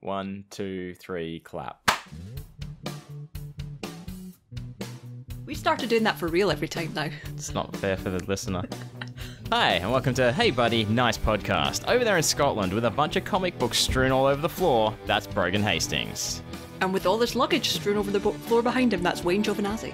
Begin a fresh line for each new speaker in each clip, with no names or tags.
1, 2, 3, clap.
We started doing that for real every time now.
It's not fair for the listener. Hi, and welcome to Hey Buddy, Nice Podcast. Over there in Scotland, with a bunch of comic books strewn all over the floor, that's Brogan Hastings.
And with all this luggage strewn over the floor behind him, that's Wayne Giovinazzi.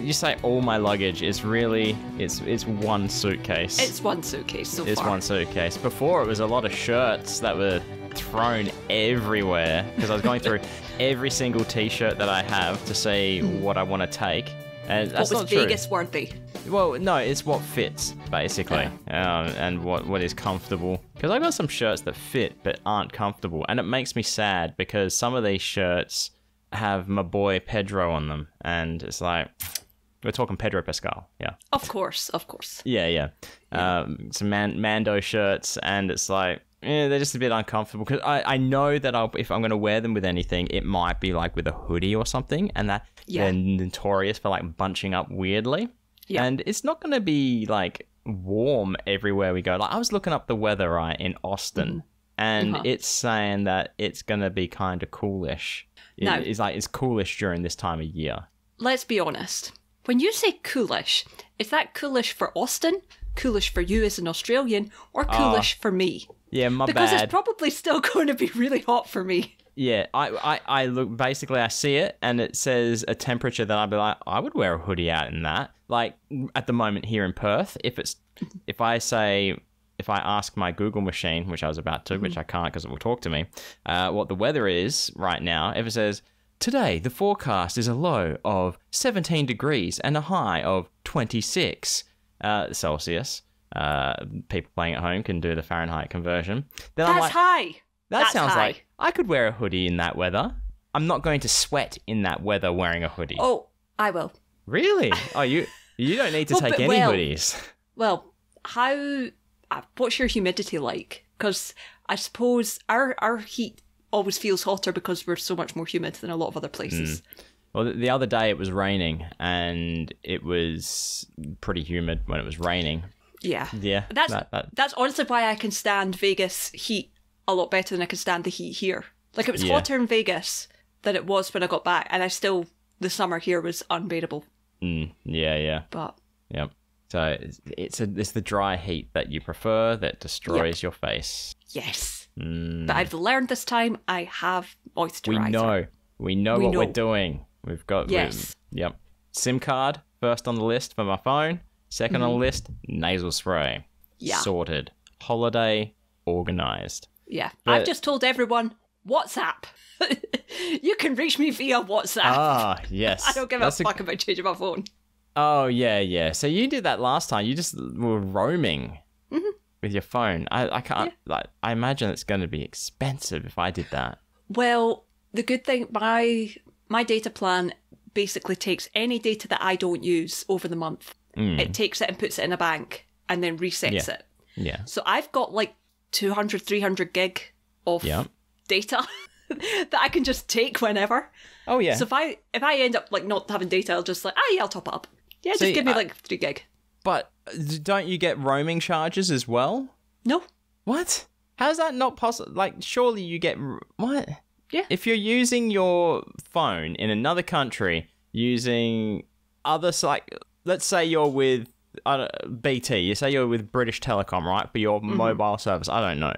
You say all my luggage, it's one suitcase.
It's one suitcase so far.
It's one suitcase. Before, it was a lot of shirts that were thrown everywhere, because I was going through every single t-shirt that I have to see what I want to take. And that's
what was
not true.
Vegas worthy?
Well, no, it's what fits, basically, and what is comfortable. Because I got some shirts that fit but aren't comfortable, and it makes me sad because some of these shirts have my boy Pedro on them, and it's like, we're talking Pedro Pascal, yeah.
Of course.
Yeah. Some Mando shirts, and it's like, they're just a bit uncomfortable because I know that if I'm going to wear them with anything, it might be like with a hoodie or something, and that they're notorious for like bunching up weirdly. Yeah. And it's not going to be like warm everywhere we go. Like I was looking up the weather right in Austin, and it's saying that it's going to be kind of coolish. It's coolish during this time of year. Let's
be honest. When you say coolish, is that coolish for Austin, coolish for you as an Australian, or coolish for me?
Yeah,
because it's probably still going to be really hot for me.
Yeah, I look, basically I see it and it says a temperature that I'd be like, I would wear a hoodie out in that. Like at the moment here in Perth, if I ask my Google machine, which I was about to, which I can't because it will talk to me, what the weather is right now, if it says, today the forecast is a low of 17 degrees and a high of 26 Celsius. People playing at home can do the Fahrenheit conversion. Then
That's high.
That sounds high. Like I could wear a hoodie in that weather. I'm not going to sweat in that weather wearing a hoodie.
Oh, I will.
Really? Oh, you don't need to take any hoodies.
Well, what's your humidity like? Because I suppose our heat always feels hotter because we're so much more humid than a lot of other places.
Well, the other day it was raining and it was pretty humid when it was raining.
Yeah.
Yeah.
That's honestly why I can stand Vegas heat a lot better than I can stand the heat here. Like, it was hotter in Vegas than it was when I got back, and the summer here was unbearable.
Yeah.
But
yep. So it's the dry heat that you prefer that destroys your face.
Yes. But I've learned this time I have moisturizer.
We know what we're doing. We've got yep. SIM card first on the list for my phone. Second on the list, nasal spray. Yeah. Sorted. Holiday organized.
Yeah. I've just told everyone, WhatsApp. You can reach me via WhatsApp.
Ah, yes.
I don't give a fuck about changing my phone.
Oh, yeah. So you did that last time. You just were roaming with your phone. I can't, I imagine it's going to be expensive if I did that.
Well, the good thing, my data plan basically takes any data that I don't use over the month. It takes it and puts it in a bank and then resets it.
Yeah.
So I've got like 200, 300 gig of data that I can just take whenever.
Oh, yeah.
So if I end up like not having data, I'll just like, I'll top it up. Yeah, just give me like 3 gig.
But don't you get roaming charges as well?
No.
What? How's that not possible? Like, surely you get... What?
Yeah.
If you're using your phone in another country using other... like, let's say you're with BT. You say you're with British Telecom, right? For your mobile service. I don't know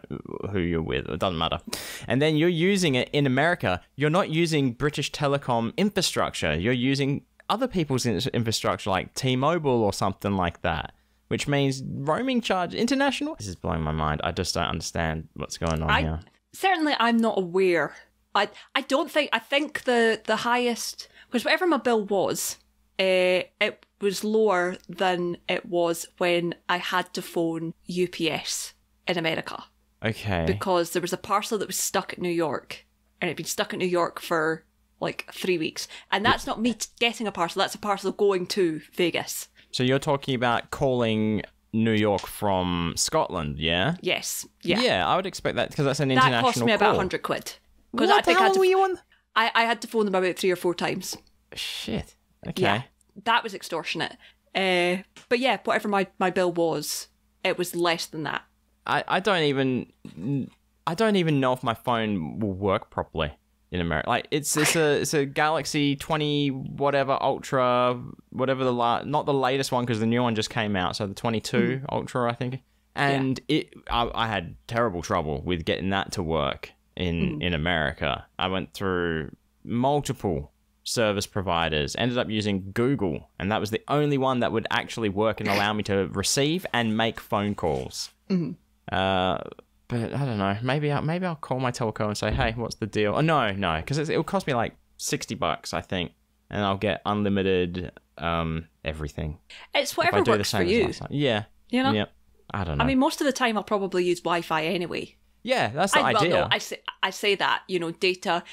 who you're with. It doesn't matter. And then you're using it in America. You're not using British Telecom infrastructure. You're using other people's infrastructure like T-Mobile or something like that. Which means roaming charge international. This is blowing my mind. I just don't understand what's going on here.
Certainly, I'm not aware. I think the highest, because whatever my bill was, it was lower than it was when I had to phone UPS in America.
Okay.
Because there was a parcel that was stuck at New York, and it had been stuck at New York for like 3 weeks. And that's not me getting a parcel, that's a parcel going to Vegas.
So you're talking about calling New York from Scotland, yeah?
Yes. Yeah.
Yeah, I would expect that because that's an international call.
That cost me about 100 quid.
What? How long were you on?
I had to phone them about 3 or 4 times.
Shit. Okay.
Yeah, that was extortionate. But yeah, whatever my bill was, it was less than that.
I don't even I don't even know if my phone will work properly in America. Like it's a Galaxy 20 whatever Ultra, whatever not the latest one because the new one just came out. So the 22 Ultra, I think. And I had terrible trouble with getting that to work in America. I went through multiple service providers, ended up using Google, and that was the only one that would actually work and allow me to receive and make phone calls. But I don't know. Maybe I'll call my telco and say, "Hey, what's the deal?" Oh, no, because it'll cost me like $60, I think, and I'll get unlimited everything.
It's whatever works for you.
Yeah,
you know.
Yeah. I don't know.
I mean, most of the time I'll probably use Wi-Fi anyway.
Yeah, that's the idea.
Well, no, I say that, data.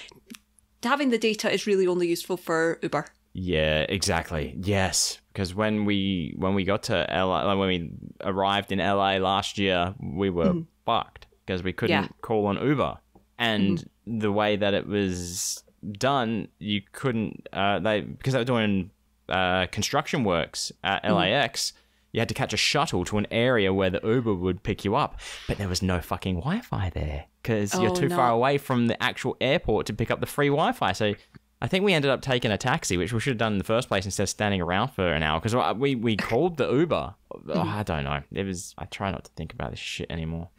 Having the data is really only useful for Uber.
Yeah, exactly. Yes, because when we got to LA, like when we arrived in LA last year, we were fucked because we couldn't call on Uber, and the way that it was done, you couldn't. Because they were doing construction works at LAX. You had to catch a shuttle to an area where the Uber would pick you up, but there was no fucking Wi-Fi there because you're too far away from the actual airport to pick up the free Wi-Fi. So I think we ended up taking a taxi, which we should have done in the first place instead of standing around for an hour because we called the Uber. Oh, I don't know. I try not to think about this shit anymore.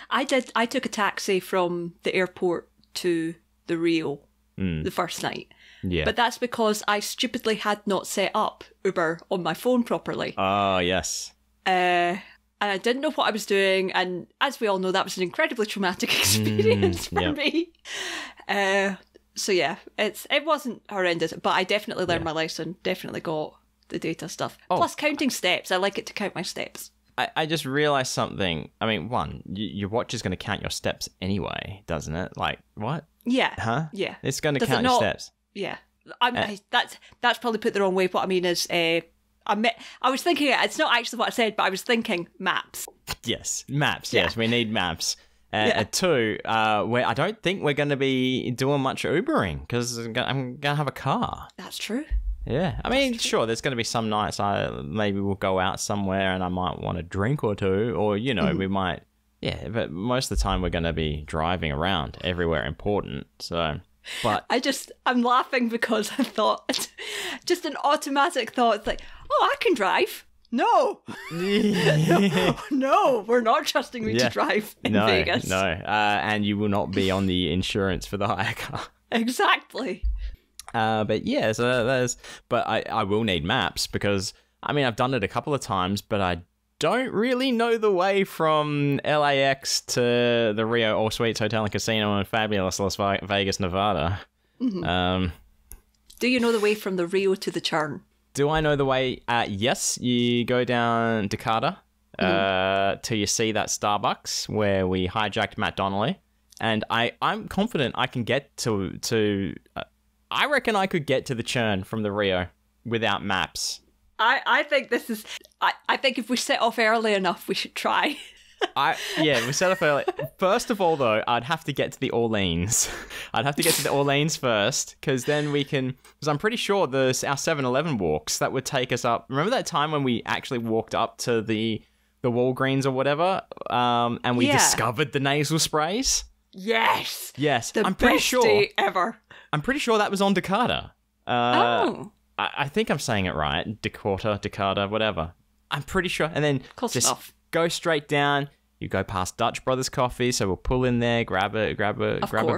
I took a taxi from the airport to the Rio the first night. Yeah. But that's because I stupidly had not set up Uber on my phone properly.
Oh, yes.
And I didn't know what I was doing. And as we all know, that was an incredibly traumatic experience for me. So yeah, it wasn't horrendous, but I definitely learned my lesson. Definitely got the data stuff. Plus counting steps. I like it to count my steps.
I just realized something. I mean, one, your watch is going to count your steps anyway, doesn't it? Like, what?
Yeah.
Huh?
Yeah.
It's going to count your steps.
Yeah, that's probably put the wrong way. What I mean is, I was thinking it's not actually what I said, but I was thinking maps. Yes, maps.
Yeah. Yes, we need maps. Two, I don't think we're going to be doing much Ubering because I'm going to have a car.
That's true.
Yeah, I mean, sure, there's going to be some nights maybe we'll go out somewhere and I might want a drink or two, or we might. Yeah, but most of the time we're going to be driving around everywhere important. So. But
I'm laughing because I thought, just an automatic thought, it's like, oh, I can drive. No. no, we're not trusting me to drive in Vegas.
No, and you will not be on the insurance for the hire car.
Exactly.
But yeah, so but I will need maps because, I mean, I've done it a couple of times, but I don't really know the way from LAX to the Rio All Suites Hotel and Casino in fabulous Las Vegas, Nevada.
Do you know the way from the Rio to the Churn?
Do I know the way? Yes, you go down Decatur till you see that Starbucks where we hijacked Matt Donnelly. And I'm confident I can get to I reckon I could get to the Churn from the Rio without maps.
I think this is... I think if we set off early enough, we should try.
We set off early. First of all, though, I'd have to get to the Orleans. I'd have to get to the Orleans first, because then we can... Because I'm pretty sure our 7-Eleven walks, that would take us up... Remember that time when we actually walked up to the Walgreens or whatever, and we discovered the nasal sprays?
Yes!
Yes.
The best day ever.
I'm pretty sure that was on Decatur. I think I'm saying it right. Decatur, whatever. I'm pretty sure. And then go straight down. You go past Dutch Brothers Coffee, so we'll pull in there, grab a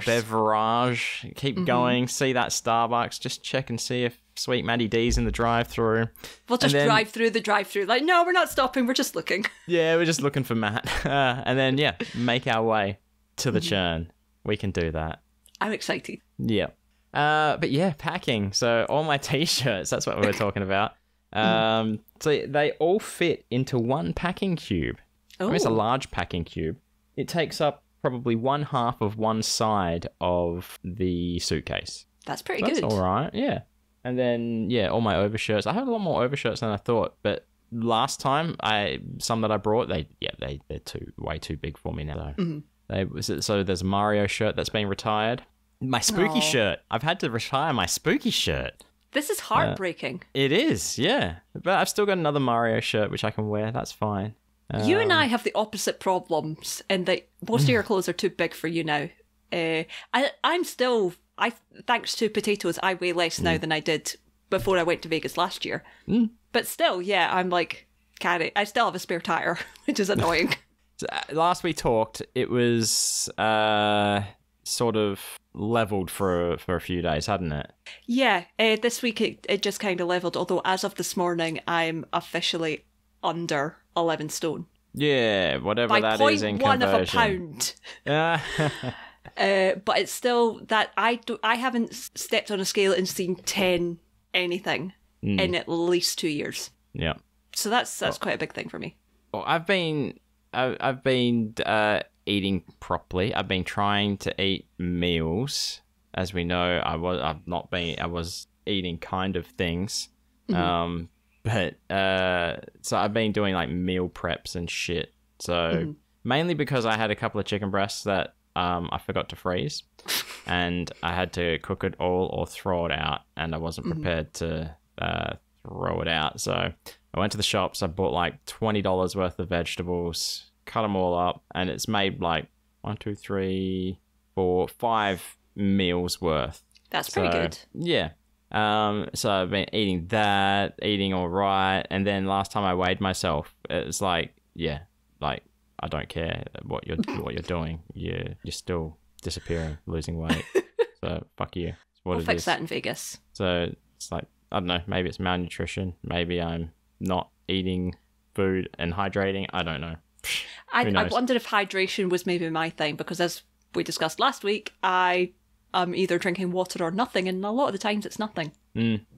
beverage, keep going, see that Starbucks, just check and see if Sweet Maddie D's in the drive-through.
We'll just drive through the drive-through. Like, no, we're not stopping, we're just looking.
Yeah, we're just looking for Matt. And then, make our way to the Churn. We can do that.
I'm excited.
Yeah. But yeah, packing. So all my t-shirts, that's what we were talking about. So they all fit into one packing cube. I mean, it's a large packing cube. It takes up probably one half of one side of the suitcase.
That's pretty good.
That's all right, yeah. And then, all my overshirts. I had a lot more overshirts than I thought, but last time, some that I brought, they're way too big for me now. So there's a Mario shirt that's been retired. My spooky shirt. I've had to retire my spooky shirt.
This is heartbreaking.
It is, yeah. But I've still got another Mario shirt which I can wear. That's fine.
You and I have the opposite problems in that most of your clothes are too big for you now. I'm still, thanks to potatoes, I weigh less now than I did before I went to Vegas last year. But still, yeah, I'm like, I still have a spare tire, which is annoying.
Last we talked, it was sort of leveled for a few days, hadn't it?
Yeah, this week it just kind of leveled, although as of this morning, I'm officially under 11 stone.
Yeah, whatever
by
that is in conversion.
0.1 of a pound. But it's still that I haven't stepped on a scale and seen 10 anything in at least 2 years.
Yeah.
So that's quite a big thing for me.
Well, I've been eating properly. I've been trying to eat meals. As we know, I was eating kind of things. But so I've been doing like meal preps and shit. So mainly because I had a couple of chicken breasts that I forgot to freeze, and I had to cook it all or throw it out, and I wasn't prepared to throw it out. So I went to the shops. I bought like $20 worth of vegetables, cut them all up, and it's made like 1, 2, 3, 4, 5 meals worth.
That's pretty good.
Yeah. So I've been eating all right, and then last time I weighed myself, it was like, yeah, like I don't care what you're doing, you're still disappearing, losing weight. So fuck you.
We'll fix that in Vegas.
So it's like, I don't know, maybe it's malnutrition, maybe I'm not eating food and hydrating. I don't know.
I wondered if hydration was maybe my thing, because as we discussed last week, I'm either drinking water or nothing, and a lot of the times it's nothing.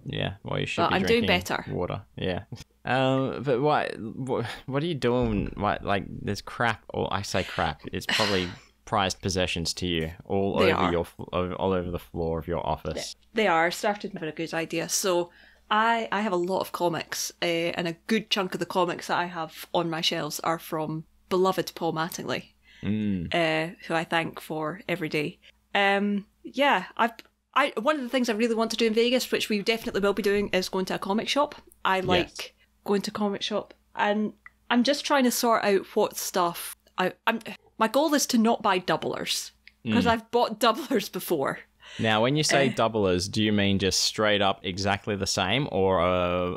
Yeah, well, you should be
I'm
drinking
doing better.
Water. Yeah. But what are you doing? What, like, there's crap, or I say crap, it's probably prized possessions to you all over the floor of your office.
They are. Started with a good idea. So I have a lot of comics, and a good chunk of the comics that I have on my shelves are from beloved Paul Mattingly, who I thank for every day. Yeah, one of the things I really want to do in Vegas, which we definitely will be doing, is going to a comic shop. I like going to a comic shop, and I'm just trying to sort out what stuff my goal is to not buy doublers, because I've bought doublers before.
Now, when you say doublers, do you mean just straight up exactly the same, or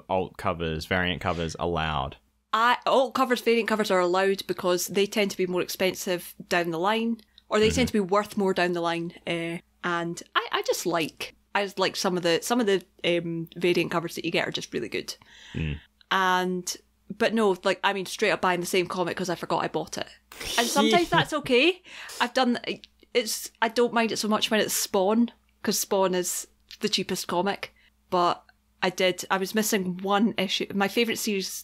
alt covers, variant covers allowed?
Alt covers, variant covers are allowed because they tend to be more expensive down the line, or they tend to be worth more down the line. And I just like some of the variant covers that you get are just really good. But no, like, I mean, straight up buying the same comic because I forgot I bought it, and sometimes that's okay. I don't mind it so much when it's Spawn, because Spawn is the cheapest comic. But I was missing one issue. My favourite series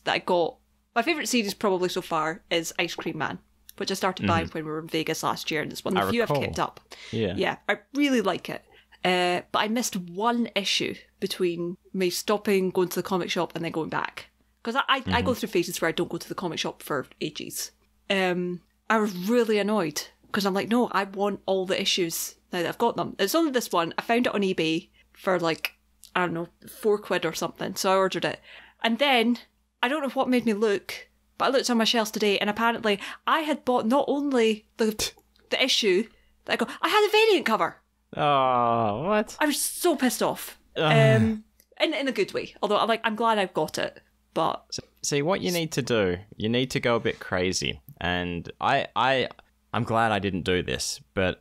probably so far is Ice Cream Man, which I started buying when we were in Vegas last year, and it's one of the few I've kept up. Yeah, I really like it. But I missed one issue between me stopping going to the comic shop and then going back. Because I go through phases where I don't go to the comic shop for ages. I was really annoyed, because I'm like, no, I want all the issues now that I've got them. It's only this one. I found it on eBay for like, I don't know, £4 or something. So I ordered it. And then, I don't know what made me look, but I looked on my shelves today, and apparently I had bought not only the issue that I had a variant cover.
Oh, what?
I was so pissed off. In a good way. Although I'm glad I've got it. But
see, what you need to do, you need to go a bit crazy. And I'm glad I didn't do this, but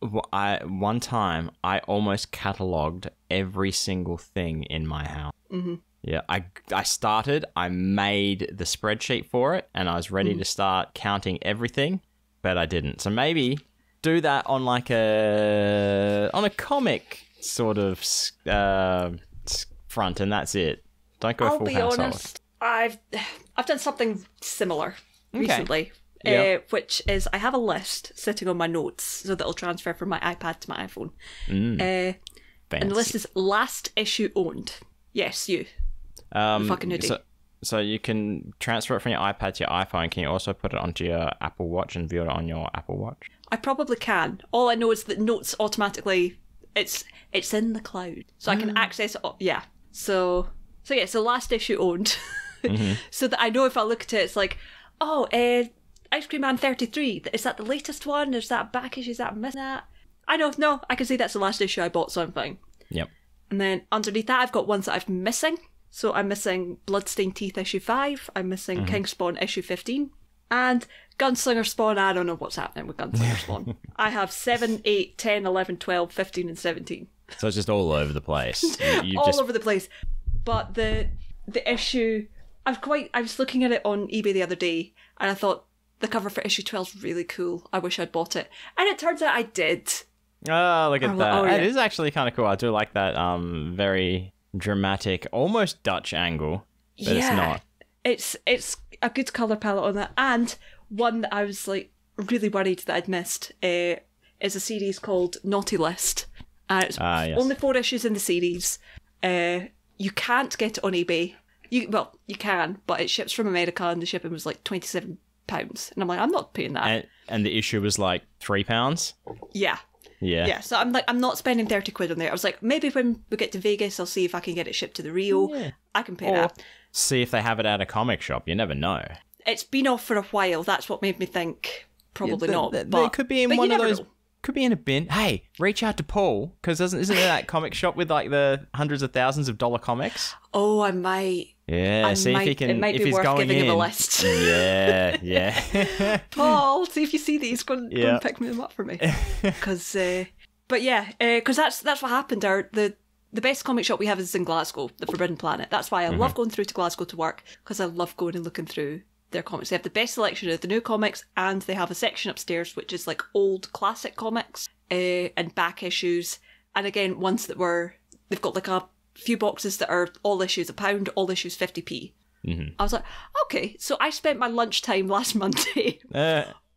one time I almost catalogued every single thing in my house. Yeah, I made the spreadsheet for it, and I was ready to start counting everything, but I didn't. So maybe do that on like a comic sort of front, and that's it. Don't go full household. I'll be honest,
I've done something similar recently, which is I have a list sitting on my notes so that it'll transfer from my iPad to my iPhone. And the list is last issue owned. Yes, you. Fucking hoodie.
So you can transfer it from your iPad to your iPhone. Can you also put it onto your Apple Watch and view it on your Apple Watch?
I probably can. All I know is that notes automatically, it's in the cloud, so I can access it. Yeah. So yeah, so last issue owned. So that I know if I look at it, it's like, oh, Ice Cream Man 33. Is that the latest one? Is that back issue? Is that missing that? I know, no, I can see that's the last issue I bought, so I'm fine.
Yep.
And then underneath that, I've got ones that I'm missing. So I'm missing Bloodstained Teeth issue 5. I'm missing King Spawn issue 15. And Gunslinger Spawn, I don't know what's happening with Gunslinger Spawn. I have 7, 8, 10, 11, 12, 15, and 17.
So it's just all over the place.
Over the place. But the issue, I was looking at it on eBay the other day, and I thought the cover for issue 12 is really cool. I wish I'd bought it. And it turns out I did.
Oh, look at that.
Oh, yeah.
It is actually kind of cool. I do like that very dramatic, almost Dutch angle, but it's not.
It's a good colour palette on that. And one that I was like really worried that I'd missed is a series called Naughty List. It's
yes.
only 4 issues in the series. You can't get it on eBay. You can, but it ships from America and the shipping was like £27. And I'm like, I'm not paying that.
And the issue was like £3?
Yeah. Yeah, so I'm like, I'm not spending 30 quid on there. I was like, maybe when we get to Vegas, I'll see if I can get it shipped to the Rio. Yeah. I can pay that.
See if they have it at a comic shop. You never know.
It's been off for a while. That's what made me think probably not.
They could be in one of those. Know. Could be in a bin. Hey, reach out to Paul, because isn't there that comic shop with like the hundreds of thousands of dollar comics?
Oh, I might.
Yeah, see if he can.
It might
if
be
he's
worth
going
giving
in.
him a list.
Yeah.
Paul, see if you see these. Go and pick them up for me. Because, because that's what happened. The best comic shop we have is in Glasgow, the Forbidden Planet. That's why I love going through to Glasgow to work, because I love going and looking through their comics. They have the best selection of the new comics, and they have a section upstairs which is like old classic comics and back issues. And again, ones that they've got like a few boxes that are all issues £1, all issues 50p. I was like, okay, so I spent my lunchtime last Monday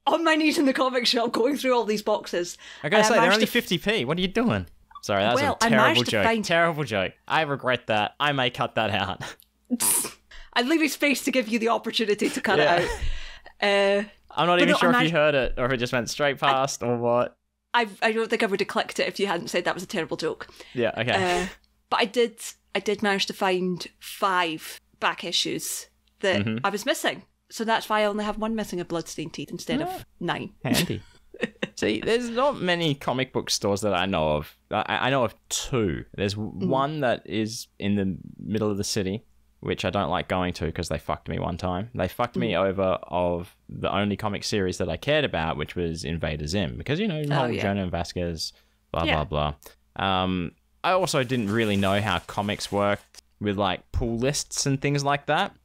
on my knees in the comic shop going through all these boxes.
I gotta say, they're only 50p. What are you doing? Sorry, that was a terrible joke. Terrible joke. I regret that. I may cut that out.
I'd leave you space to give you the opportunity to cut it out.
I'm not even sure if you heard it, or if it just went straight past, or what.
I don't think I would have clicked it if you hadn't said that was a terrible joke.
Yeah, okay.
But I did manage to find 5 back issues that I was missing. So that's why I only have 1 missing of Bloodstained Teeth instead of 9.
Handy. See, there's not many comic book stores that I know of. I know of 2. There's one that is in the middle of the city, which I don't like going to because they fucked me one time. They fucked me over of the only comic series that I cared about, which was Invader Zim. Because, Jonah and Vasquez, blah, blah, blah. I also didn't really know how comics worked with, like, pull lists and things like that.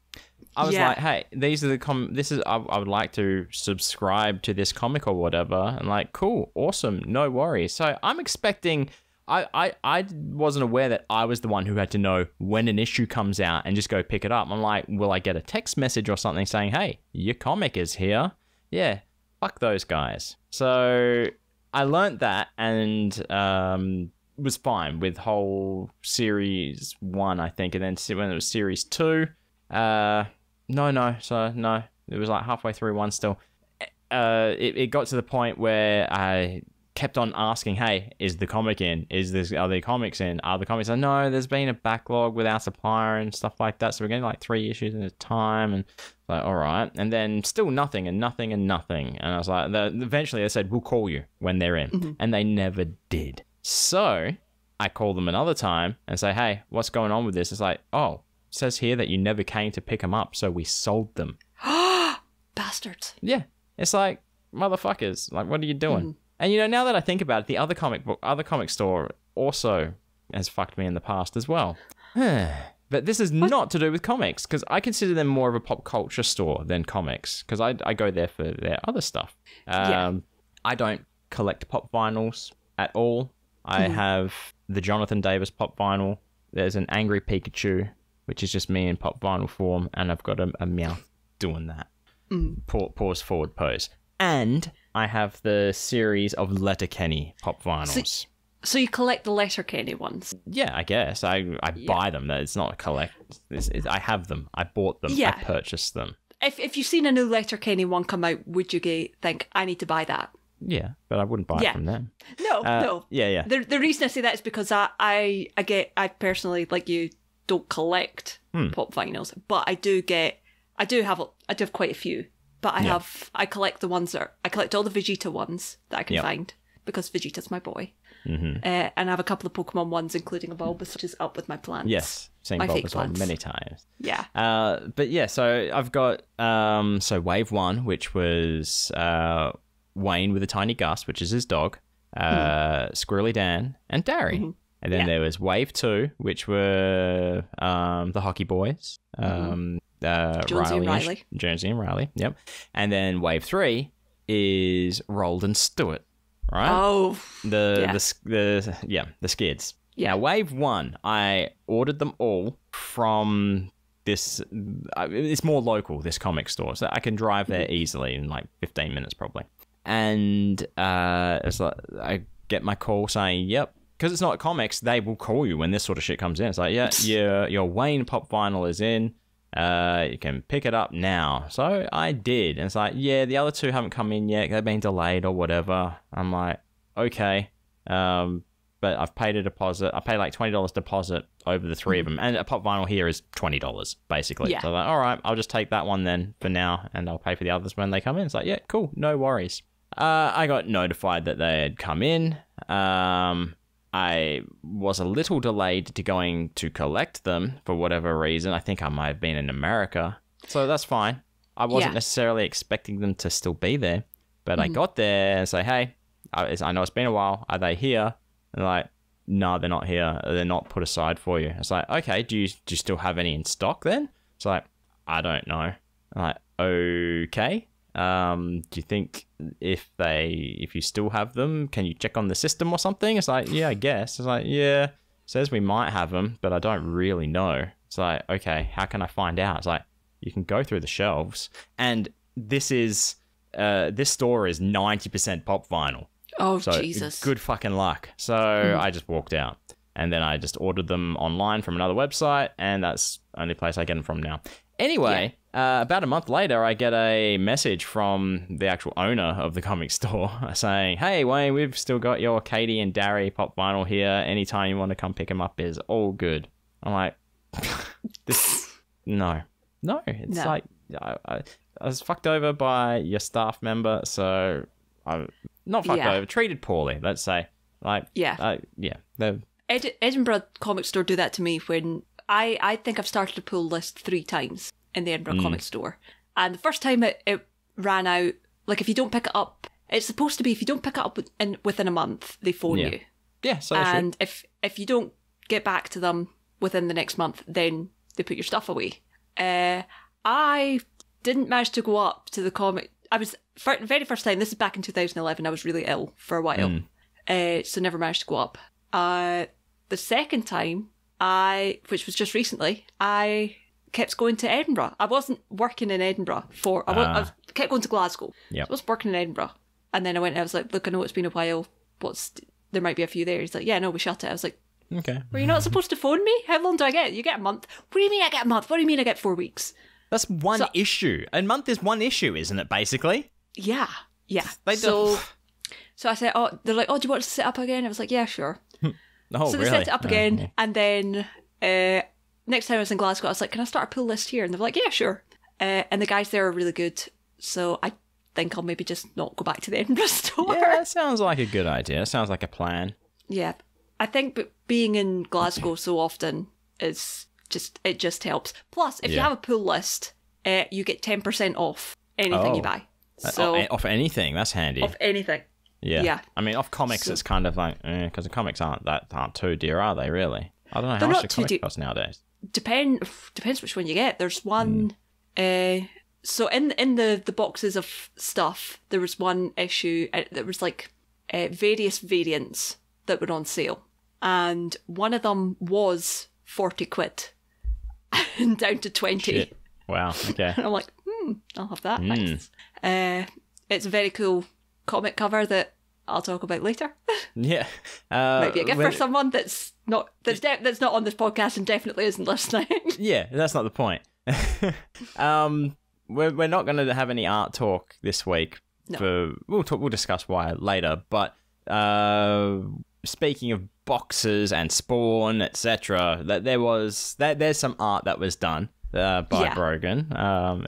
I was like, hey, these are the I would like to subscribe to this comic or whatever. And like, cool, awesome, no worries. So I'm expecting... I wasn't aware that I was the one who had to know when an issue comes out and just go pick it up. I'm like, will I get a text message or something saying, hey, your comic is here? Yeah, fuck those guys. So I learnt that and was fine with whole series 1, I think. And then when it was series 2, it was like halfway through 1 still. It got to the point where I kept on asking, hey, is the comic in? Are the comics in? Are the comics in? No, there's been a backlog with our supplier and stuff like that. So we're getting like 3 issues at a time. And like, all right. And then still nothing and nothing and nothing. And I was like, eventually they said, we'll call you when they're in. And they never did. So I called them another time and say, hey, what's going on with this? It's like, oh, it says here that you never came to pick them up. So we sold them.
Bastards.
Yeah. It's like, motherfuckers. Like, what are you doing? And, now that I think about it, the other comic store also has fucked me in the past as well. But this is not to do with comics, because I consider them more of a pop culture store than comics, because I go there for their other stuff. I don't collect pop vinyls at all. I have the Jonathan Davis pop vinyl. There's an Angry Pikachu, which is just me in pop vinyl form, and I've got a mouth doing that. Pause forward pose. And I have the series of Letterkenny pop vinyls.
So you collect the Letterkenny ones?
Yeah, I guess. I buy them. It's not a collect. I have them. I bought them. I purchased them.
If you've seen a new Letterkenny one come out, would you think, I need to buy that?
Yeah, but I wouldn't buy it from them.
No.
Yeah.
The reason I say that is because I personally, like you, don't collect pop vinyls, but I do have quite a few. but I collect the ones I collect all the Vegeta ones that I can find, because Vegeta's my boy. And I have a couple of Pokemon ones, including a Bulbasaur, which is up with my plants.
Yes, seen Bulbasaur many times.
Yeah.
But yeah, so I've got so Wave 1, which was Wayne with a tiny Gus, which is his dog, Squirrely Dan, and Darry. And then there was Wave 2, which were the Hockey Boys, Jonesy and Riley. Yep. And then Wave 3 is Rold and Stewart, right?
Oh,
the skids. Yeah. Now, Wave 1, I ordered them all from this. It's more local, this comic store, so I can drive there easily in like 15 minutes probably. And it's like I get my call saying, "Yep." Because it's not comics, they will call you when this sort of shit comes in. It's like, yeah, your Wayne pop vinyl is in. You can pick it up now. So I did. And it's like, yeah, the other two haven't come in yet. They've been delayed or whatever. I'm like, okay. But I've paid a deposit. I paid like $20 deposit over the three of them. And a pop vinyl here is $20, basically. Yeah. So I'm like, all right, I'll just take that one then for now. And I'll pay for the others when they come in. It's like, yeah, cool. No worries. I got notified that they had come in. I was a little delayed to going to collect them for whatever reason. I think I might have been in America. So that's fine. I wasn't necessarily expecting them to still be there. But I got there and say, hey, I know it's been a while. Are they here? And they're like, no, they're not here. They're not put aside for you. It's like, okay, do you still have any in stock then? It's like, I don't know. I'm like, okay. Do you think if you still have them, can you check on the system or something? It's like, yeah, I guess. It's like, yeah, it says we might have them, but I don't really know. It's like, okay, how can I find out? It's like, you can go through the shelves, and this store is 90% pop vinyl.
Oh,
so
Jesus.
Good fucking luck. So I just walked out, and then I just ordered them online from another website, and that's the only place I get them from now. Anyway, about a month later, I get a message from the actual owner of the comic store saying, hey, Wayne, we've still got your Katie and Darry pop vinyl here. Anytime you want to come pick them up is all good. I'm like, no. It's like, I was fucked over by your staff member, so I'm not fucked over, treated poorly, let's say. Like,
Edinburgh Comic Store do that to me when I think I've started a pull list 3 times in the Edinburgh Comic Store. And the first time it ran out, like if you don't pick it up, it's supposed to be if you don't pick it up within a month, they phone you.
Yeah, so
and if you don't get back to them within the next month, then they put your stuff away. I didn't manage to go up to the comic. I was, very first time, this is back in 2011, I was really ill for a while. So never managed to go up. The second time, which was just recently, I kept going to Edinburgh. I wasn't working in Edinburgh I kept going to Glasgow.
Yep.
So I was working in Edinburgh. And then I was like, look, I know it's been a while. There might be a few there. He's like, yeah, no, we shut it. I was like,
okay.
Were you not supposed to phone me? How long do I get? You get a month. What do you mean I get a month? What do you mean I get 4 weeks?
That's one issue. A month is one issue, isn't it, basically?
Yeah.
So
I said, they're like, do you want to set up again? I was like, yeah, sure.
Oh,
so they
really?
set it up again, and then next time I was in Glasgow, I was like, can I start a pull list here? And they were like, yeah, sure. And the guys there are really good, so I think I'll maybe just not go back to the Edinburgh store.
Yeah, that sounds like a good idea. It sounds like a plan.
Yeah. I think being in Glasgow so often is just helps. Plus, if you have a pull list, you get 10% off anything you buy. So
off anything, that's handy.
Off anything.
Yeah. I mean, off comics, it's kind of like, because the comics aren't too dear, are they, really? I don't know how much the comics cost nowadays.
Depends which one you get. There's one, so in the boxes of stuff, there was one issue, there was like various variants that were on sale. And one of them was 40 quid and down to 20.
Shit. Wow, okay.
And I'm like, I'll have that, thanks. It's a very cool comic cover that I'll talk about later.
Yeah.
Might be a gift for someone that's not on this podcast and definitely isn't listening.
Yeah, that's not the point. We're not going to have any art talk this week. No. We'll discuss why later, but speaking of boxes and Spawn, etc., there's some art that was done by Brogan.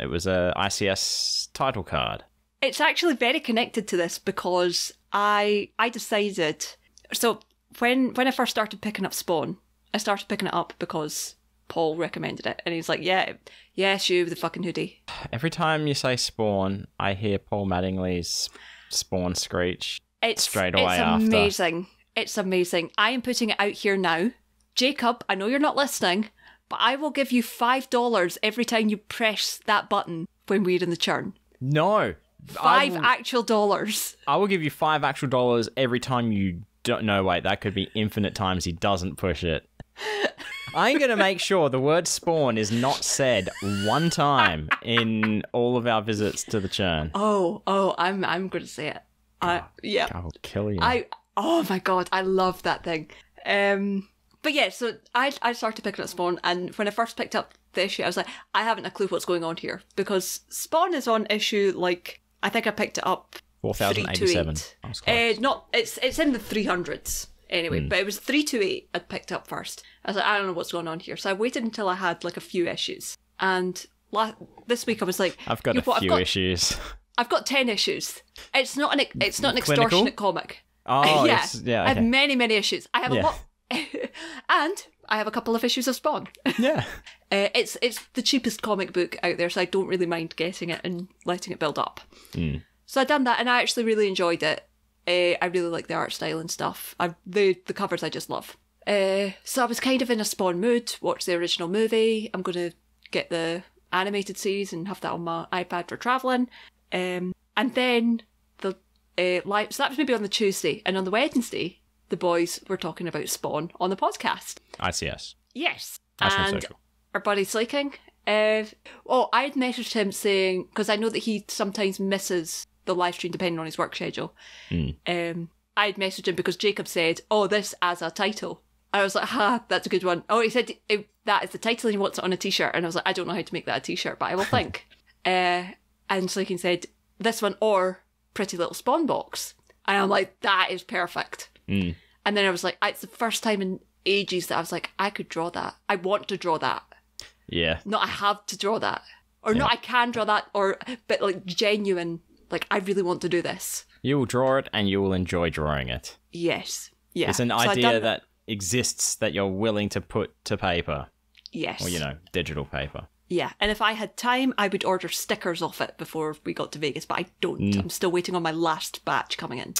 It was a ICS title card?
It's actually very connected to this because I decided... So when I first started picking up Spawn, I started picking it up because Paul recommended it. And he's like, yes, you with the fucking hoodie.
Every time you say Spawn, I hear Paul Mattingly's Spawn screech straight away after.
It's amazing. It's amazing. I am putting it out here now. Jacob, I know you're not listening, but I will give you $5 every time you press that button when we're in the churn.
No.
Actual dollars.
I will give you $5 every time you don't. No, wait, that could be infinite times he doesn't push it. I'm going to make sure the word Spawn is not said one time in all of our visits to the churn.
I'm going to say it. Yeah.
I will kill you.
Oh my god, I love that thing. But yeah, so I started picking up Spawn, and when I first picked up the issue, I was like, I haven't a clue what's going on here, because Spawn is on issue, like, I think I picked it up
4087.
It's in the 300s anyway, but it was 328 I'd picked up first. I was like, I don't know what's going on here, so I waited until I had like a few issues, and this week I was like,
I've got a few issues.
I've got 10 issues. It's not an extortionate comic.
Oh,
yeah.
Okay.
I have many issues. I have a lot, and I have a couple of issues of Spawn.
Yeah.
It's the cheapest comic book out there, so I don't really mind getting it and letting it build up. So I done that, and I actually really enjoyed it. I really like the art style and stuff. The covers I just love. So I was kind of in a Spawn mood. Watched the original movie. I'm going to get the animated series and have that on my iPad for travelling. And then the live. So that was maybe on the Tuesday, and on the Wednesday, the boys were talking about Spawn on the podcast.
ICS.
Yes.
Ashman
and
Social.
Our buddy Slaking. I had messaged him saying, because I know that he sometimes misses the live stream depending on his work schedule. I had messaged him because Jacob said, this as a title. I was like, that's a good one. Oh, he said that is the title and he wants it on a t-shirt. And I was like, I don't know how to make that a t-shirt, but I will think. And Slaking said, this one or Pretty Little Spawn box. And I'm like, that is perfect. And then I was like, it's the first time in ages that I was like, I could draw that. I want to draw that.
Yeah.
Not I have to draw that. Or not I can draw that, but like genuine, like I really want to do this.
You will draw it and you will enjoy drawing it.
Yes. Yeah.
It's an idea that exists that you're willing to put to paper.
Yes.
Or, digital paper.
Yeah, and if I had time, I would order stickers off it before we got to Vegas, but I don't. I'm still waiting on my last batch coming in.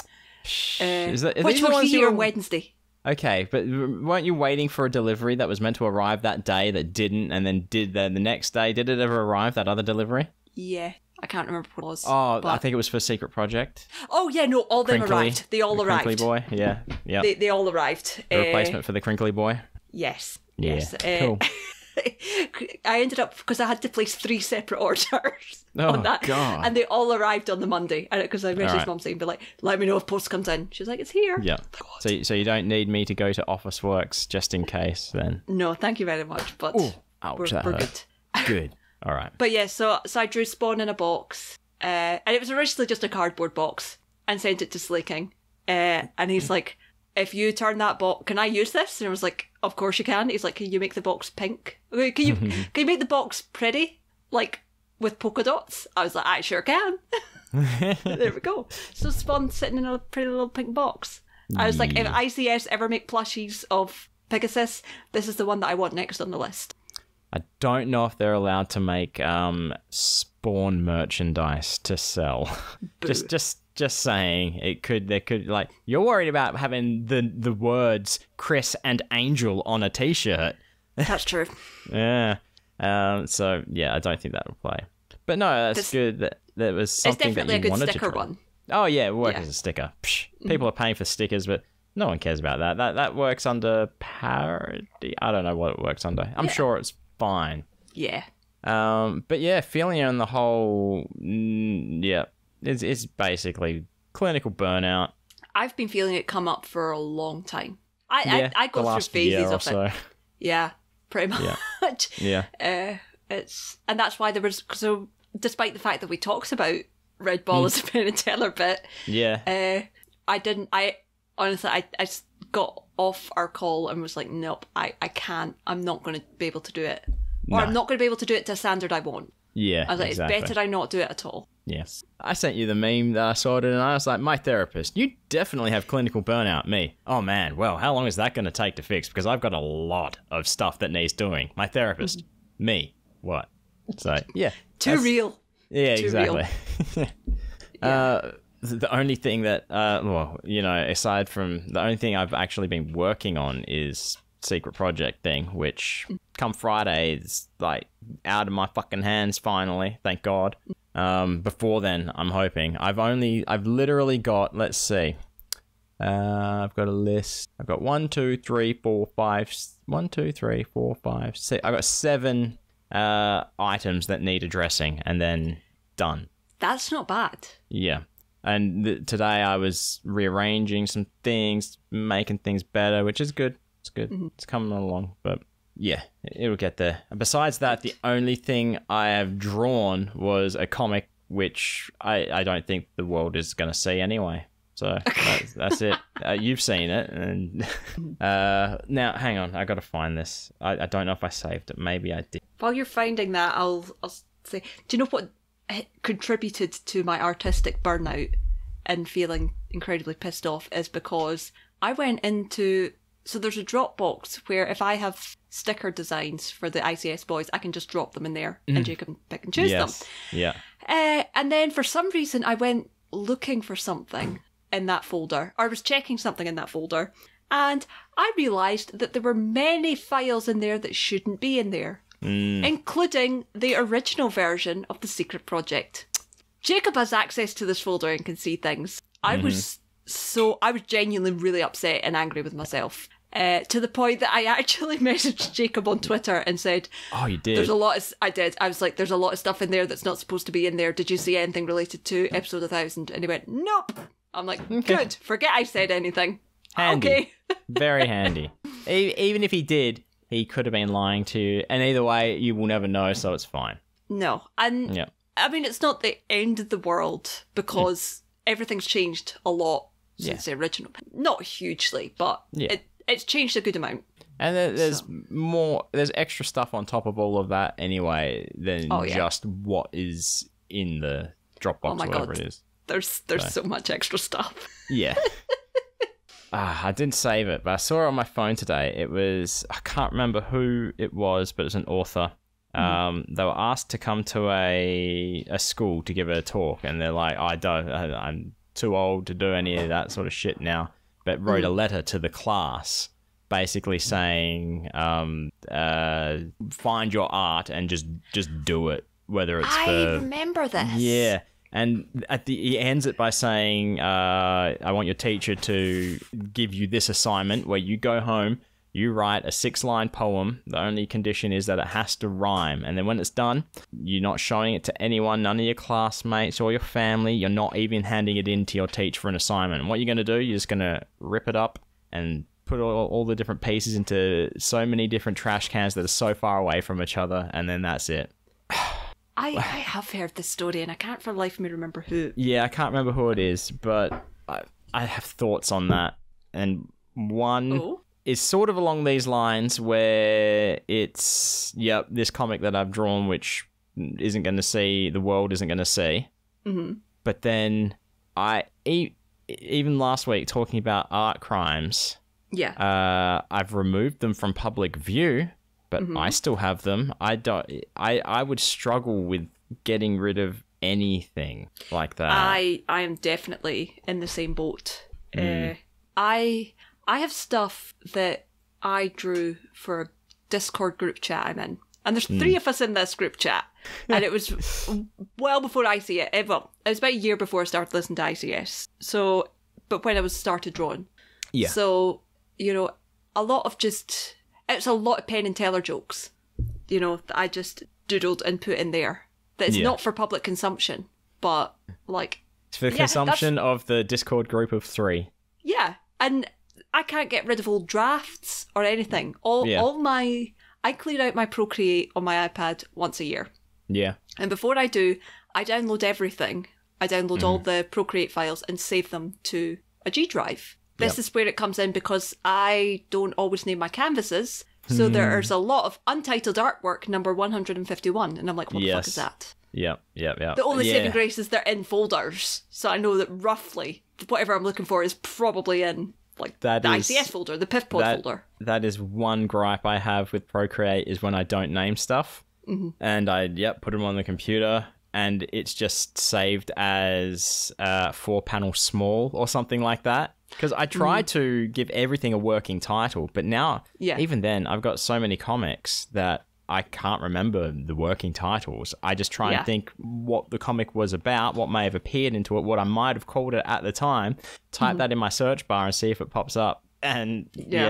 Which will be here on Wednesday.
Okay, but weren't you waiting for a delivery that was meant to arrive that day that didn't, and then did the next day? Did it ever arrive, that other delivery?
Yeah, I can't remember what it was.
Oh, but I think it was for Secret Project.
Oh, yeah, no, all them arrived. They all arrived.
Crinkly boy, yeah.
They all arrived.
The replacement for the Crinkly boy?
Yes.
Yeah,
yes.
cool.
I ended up, because I had to place 3 separate orders on that.
God.
And they all arrived on the Monday. Because I messaged Mum saying, let me know if post comes in. She's like, it's here.
Yeah. So you don't need me to go to Office Works just in case then?
No, thank you very much. But
ouch,
we're good.
Good. All right.
But yeah, so I drew Spawn in a box. And it was originally just a cardboard box and sent it to Slaking. And he's like, if you turn that box, can I use this? And I was like, of course you can. He's like, can you make the box pink? Can you make the box pretty? Like, with polka dots? I was like, I sure can. There we go. So Spawn's sitting in a pretty little pink box. I was like, if ICS ever make plushies of Pegasus, this is the one that I want next on the list.
I don't know if they're allowed to make Spawn merchandise to sell. Just saying, there could like, you're worried about having the words Chris and Angel on a t-shirt.
That's true.
Yeah. So yeah, I don't think that will play. But no, that's good that was something that you wanted to try. It's definitely a good sticker one. Oh yeah, it works as a sticker. People are paying for stickers, but no one cares about that. That works under parody. I don't know what it works under. I'm sure it's fine.
Yeah.
But yeah, feeling on the whole, it's basically clinical burnout. I've
been feeling it come up for a long time. I go through phases of it. Yeah, pretty much.
Yeah.
And that's why there was, so despite the fact that we talked about Red Ball as a Penn and Teller bit, I honestly got off our call and was like, nope, I can't, I'm not going to be able to do it. Or I'm not going to be able to do it to a standard I want.
Yeah,
I was like,
exactly.
It's better I not do it at all.
Yes. I sent you the meme that I saw it, and I was like, my therapist, you definitely have clinical burnout. Me, oh man, well, how long is that going to take to fix? Because I've got a lot of stuff that needs doing. My therapist, me, what? So, yeah.
Too real.
Yeah,
Too
exactly.
Yeah.
The only thing that, well, you know, aside from the only thing I've actually been working on is secret project thing, which come Friday is like out of my fucking hands finally, thank God. Before then, I'm hoping. I've literally got, let's see. I've got a list. I've got 1, 2, 3, 4, 5, 1, 2, 3, 4, 5, 6. I've got 7 items that need addressing, and then done.
That's not bad.
Yeah. And today I was rearranging some things, making things better, which is good. It's good. It's coming along, but yeah, it'll get there. And besides that, the only thing I have drawn was a comic, which I don't think the world is going to see anyway. So that's it. You've seen it. And now, hang on. I got to find this. I don't know if I saved it. Maybe I did.
While you're finding that, I'll say, do you know what contributed to my artistic burnout and feeling incredibly pissed off is because I went into... So there's a Dropbox where if I have sticker designs for the ICS boys, I can just drop them in there and you can pick and choose them.
Yeah.
And then for some reason I went looking for something in that folder, or I was checking something in that folder, and I realised that there were many files in there that shouldn't be in there, including the original version of the secret project. Jacob has access to this folder and can see things. I was genuinely really upset and angry with myself. To the point that I actually messaged Jacob on Twitter and said,
"Oh, you did."
I did. I was like, "There's a lot of stuff in there that's not supposed to be in there. Did you see anything related to episode 1000?" And he went, "Nope." I'm like, "Good. Forget I said anything."
Handy.
Okay.
Very handy. Even if he did, he could have been lying to you. And either way, you will never know, so it's fine.
No, and
yeah.
I mean, it's not the end of the world because everything's changed a lot since the original. Not hugely, but it's changed a good amount.
And there's there's extra stuff on top of all of that anyway than just what is in the Dropbox, whatever it is.
There's so much extra stuff.
Yeah. I didn't save it, but I saw it on my phone today. It was, I can't remember who it was, but it's an author. They were asked to come to a school to give a talk, and they're like, I'm too old to do any of that sort of shit now, but wrote a letter to the class basically saying, find your art and just do it, whether it's
I remember this.
Yeah. And he ends it by saying, I want your teacher to give you this assignment where you go home, you write a 6-line poem. The only condition is that it has to rhyme. And then when it's done, you're not showing it to anyone, none of your classmates or your family. You're not even handing it in to your teacher for an assignment. And what you're going to do, you're just going to rip it up and put all the different pieces into so many different trash cans that are so far away from each other. And then that's it.
I have heard this story and I can't for the life of me remember who. Yeah,
I can't remember who it is, but I have thoughts on that. And one is sort of along these lines where it's, this comic that I've drawn, which isn't going to see, the world isn't going to see. Mm-hmm. But then even last week talking about art crimes, I've removed them from public view. But I still have them. I would struggle with getting rid of anything like that.
I am definitely in the same boat. I have stuff that I drew for a Discord group chat I'm in. And there's 3 of us in this group chat. And it was well before ICS. Well, it was about a year before I started listening to ICS. So, but when I started drawing. Yeah. So, a lot of just... It's a lot of Penn and Teller jokes, that I just doodled and put in there. That is not for public consumption, but like...
It's for the consumption of the Discord group of 3.
Yeah, and I can't get rid of old drafts or anything. I clear out my Procreate on my iPad once a year. Yeah. And before I do, I download everything. I download all the Procreate files and save them to a G drive. This is where it comes in because I don't always name my canvases. So there's a lot of untitled artwork number 151. And I'm like, what the fuck is that?
Yep.
The only saving grace is they're in folders, so I know that roughly whatever I'm looking for is probably in like the ICS folder, the PivPod folder.
That is one gripe I have with Procreate is when I don't name stuff, and I put them on the computer, and it's just saved as 4-panel small or something like that. Because I try to give everything a working title, but now even then I've got so many comics that I can't remember the working titles. I just try and think what the comic was about, what may have appeared into it, what I might have called it at the time, type that in my search bar and see if it pops up. And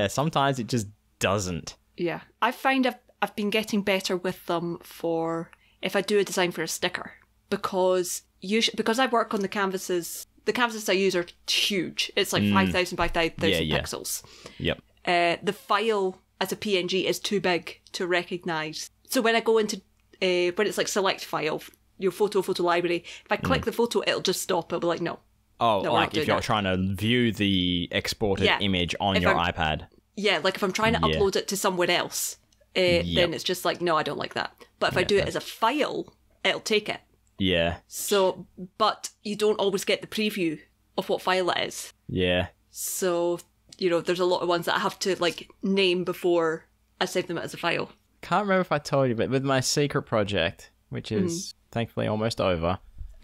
sometimes it just doesn't. Yeah.
I find I've been getting better with them for if I do a design for a sticker. Because I work on the canvases I use are huge. It's like 5,000 by 5,000 pixels.
Yep.
The file as a PNG is too big to recognise. So when I go into, when it's like select file, your photo library, if I click the photo, it'll just stop. It'll be like, no.
Oh, no, like if you're trying to view the exported image on your iPad.
Yeah, like if I'm trying to upload it to somewhere else, then it's just like, no, I don't like that. But if I do it as a file, it'll take it.
Yeah.
So, but you don't always get the preview of what file it is.
Yeah.
So, there's a lot of ones that I have to, like, name before I save them as a file.
Can't remember if I told you, but with my secret project, which is thankfully almost over,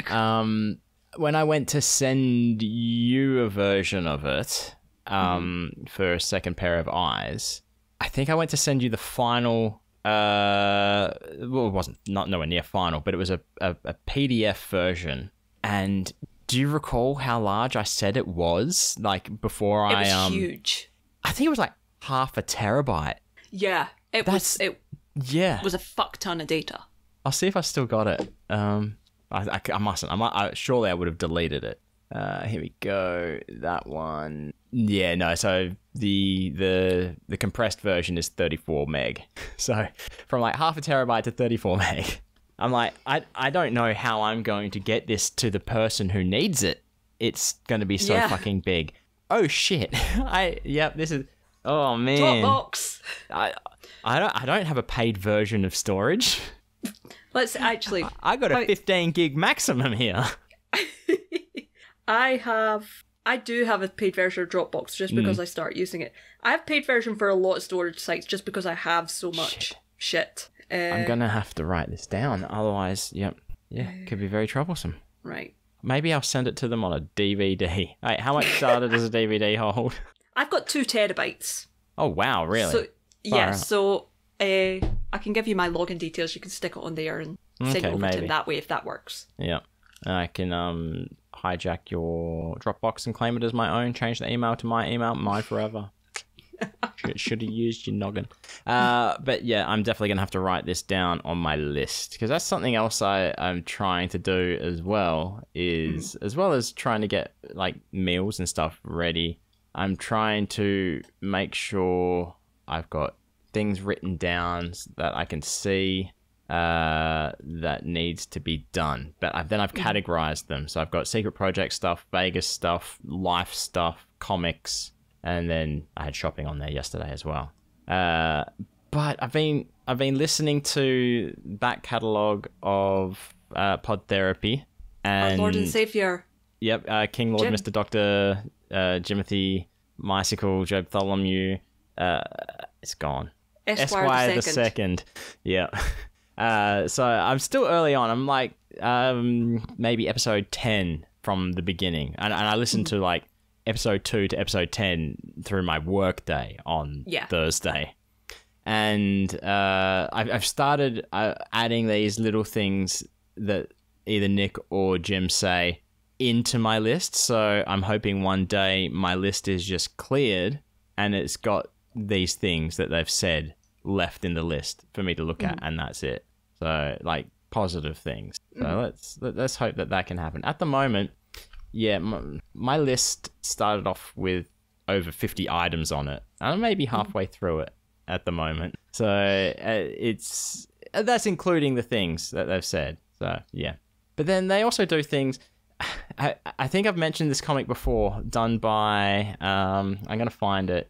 when I went to send you a version of it for a second pair of eyes, I think I went to send you the final... it wasn't nowhere near final, but it was a PDF version. And do you recall how large I said it was? Like before
it was huge.
I think it was like 0.5 terabyte.
Yeah, it was a fuck ton of data.
I'll see if I still got it. I mustn't. Surely I would have deleted it. Here we go. That one. Yeah, no. So the compressed version is 34 meg. So from like 0.5 terabyte to 34 meg. I'm like, I don't know how I'm going to get this to the person who needs it. It's going to be so fucking big. Oh shit. This is. Oh man.
Dropbox.
I don't have a paid version of storage.
Let's actually.
I got a 15 gig maximum here.
I do have a paid version of Dropbox just because I start using it. I have paid version for a lot of storage sites just because I have so much shit.
I'm going to have to write this down. Otherwise, could be very troublesome.
Right.
Maybe I'll send it to them on a DVD. Right, how much data does a DVD hold?
I've got 2 terabytes.
Oh, wow, really?
So, I can give you my login details. You can stick it on there and send it over to him that way if that works.
Yeah. I can hijack your Dropbox and claim it as my own, change the email to my email, mine forever. Should have used your noggin. But yeah, I'm definitely going to have to write this down on my list because that's something else I'm trying to do as well, is as well as trying to get like meals and stuff ready. I'm trying to make sure I've got things written down that I can see that needs to be done. But I've categorized them. So I've got secret project stuff, Vegas stuff, life stuff, comics, and then I had shopping on there yesterday as well. But I've been listening to back catalogue of Pod Therapy and
our Lord and Savior.
Yep, King Lord, Mr. Doctor, Jimothy, Mycicle, Job Tholomew. It's gone. Esquire the Second. Yeah. So I'm still early on. I'm like maybe episode 10 from the beginning, and I listened to like episode 2 to episode 10 through my work day on Thursday. And I've started adding these little things that either Nick or Jim say into my list. So I'm hoping one day my list is just cleared and it's got these things that they've said left in the list for me to look at, and that's it. So like positive things. So let's hope that can happen. At the moment, my list started off with over 50 items on it. I'm maybe halfway through it at the moment. So that's including the things that they've said. So yeah. But then they also do things. I think I've mentioned this comic before, done by I'm gonna find it.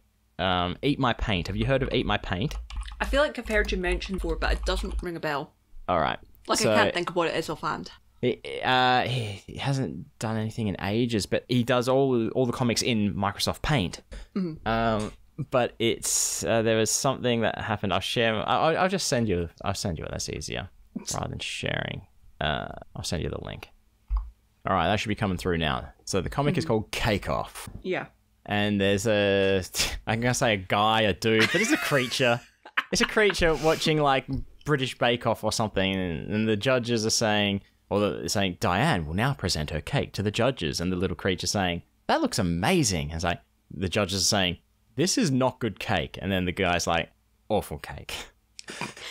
Eat My Paint. Have you heard of Eat My Paint?
I feel like I've heard you mention before, but it doesn't ring a bell.
All right.
Like, I can't think of what it is offhand.
He hasn't done anything in ages, but he does all the comics in Microsoft Paint. But it's there was something that happened. I'll share. I'll just send you. I'll send you it. That's easier rather than sharing. I'll send you the link. All right, that should be coming through now. So the comic is called Cake Off.
Yeah.
And there's I'm gonna say a guy, a dude, but it's a creature. It's a creature watching like British Bake Off or something, and the judges are saying, or they're saying, Diane will now present her cake to the judges, and the little creature saying, that looks amazing. And it's like the judges are saying, this is not good cake, and then the guy's like, awful cake.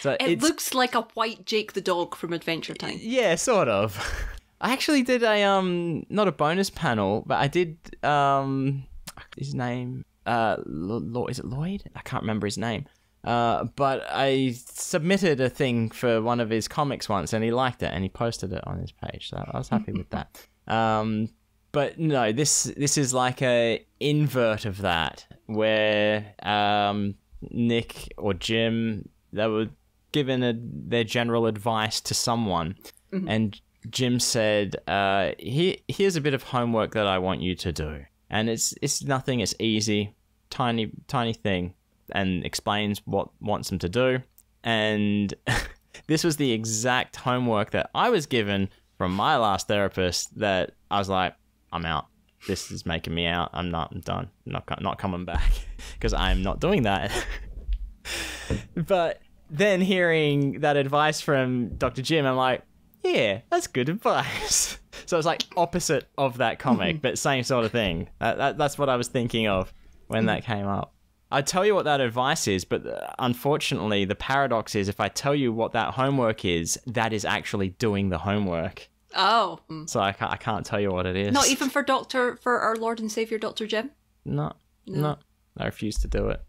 So
it looks like a white Jake the dog from Adventure Time.
Yeah, sort of. I actually did a not a bonus panel, but I did his name is it Lloyd? I can't remember his name. But I submitted a thing for one of his comics once, and he liked it, and he posted it on his page. So I was happy with that. But no, this is like a invert of that, where Nick or Jim, they were given their general advice to someone, and Jim said, here's a bit of homework that I want you to do. And it's nothing, it's easy, tiny thing, and explains what wants them to do. And this was the exact homework that I was given from my last therapist that I was like, I'm out. This is making me out. I'm done. I'm not coming back because I'm not doing that. But then hearing that advice from Dr. Jim, I'm like, yeah, that's good advice. So it's like opposite of that comic, but same sort of thing. That's what I was thinking of when that came up. I'd tell you what that advice is, but unfortunately, the paradox is if I tell you what that homework is, that is actually doing the homework.
Oh.
So I can't tell you what it is.
Not even for our Lord and Savior, Dr. Jim?
No. I refuse to do it.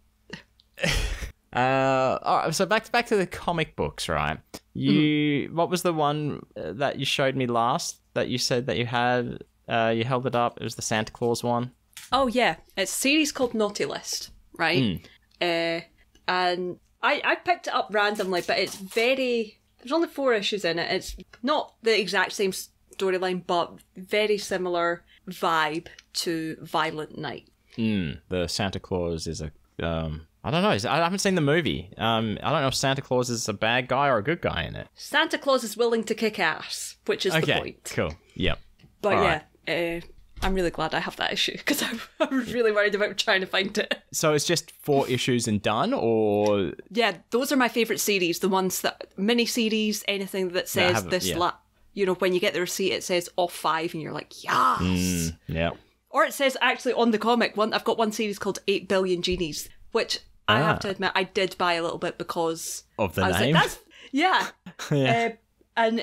All right, so back to the comic books, right? What was the one that you showed me last that you said that you had? You held it up. It was the Santa Claus one. Oh
yeah, it's a series called Naughty List, right? And I picked it up randomly, but it's there's only 4 issues in it. It's not the exact same storyline, but very similar vibe to Violent Night.
The Santa Claus is a I don't know. I haven't seen the movie. I don't know if Santa Claus is a bad guy or a good guy in it.
Santa Claus is willing to kick ass, which is the point.
Okay, cool. Yep.
But yeah, I'm really glad I have that issue because I was really worried about trying to find it.
So it's just 4 issues and done, or?
Yeah, those are my favourite series. The ones that mini-series, anything that says when you get the receipt, it says off 5 and you're like, yes!
Yeah.
Or it says actually on the comic, I've got one series called 8 Billion Genies, which I have to admit I did buy a little bit because
of the name.
Like, that's and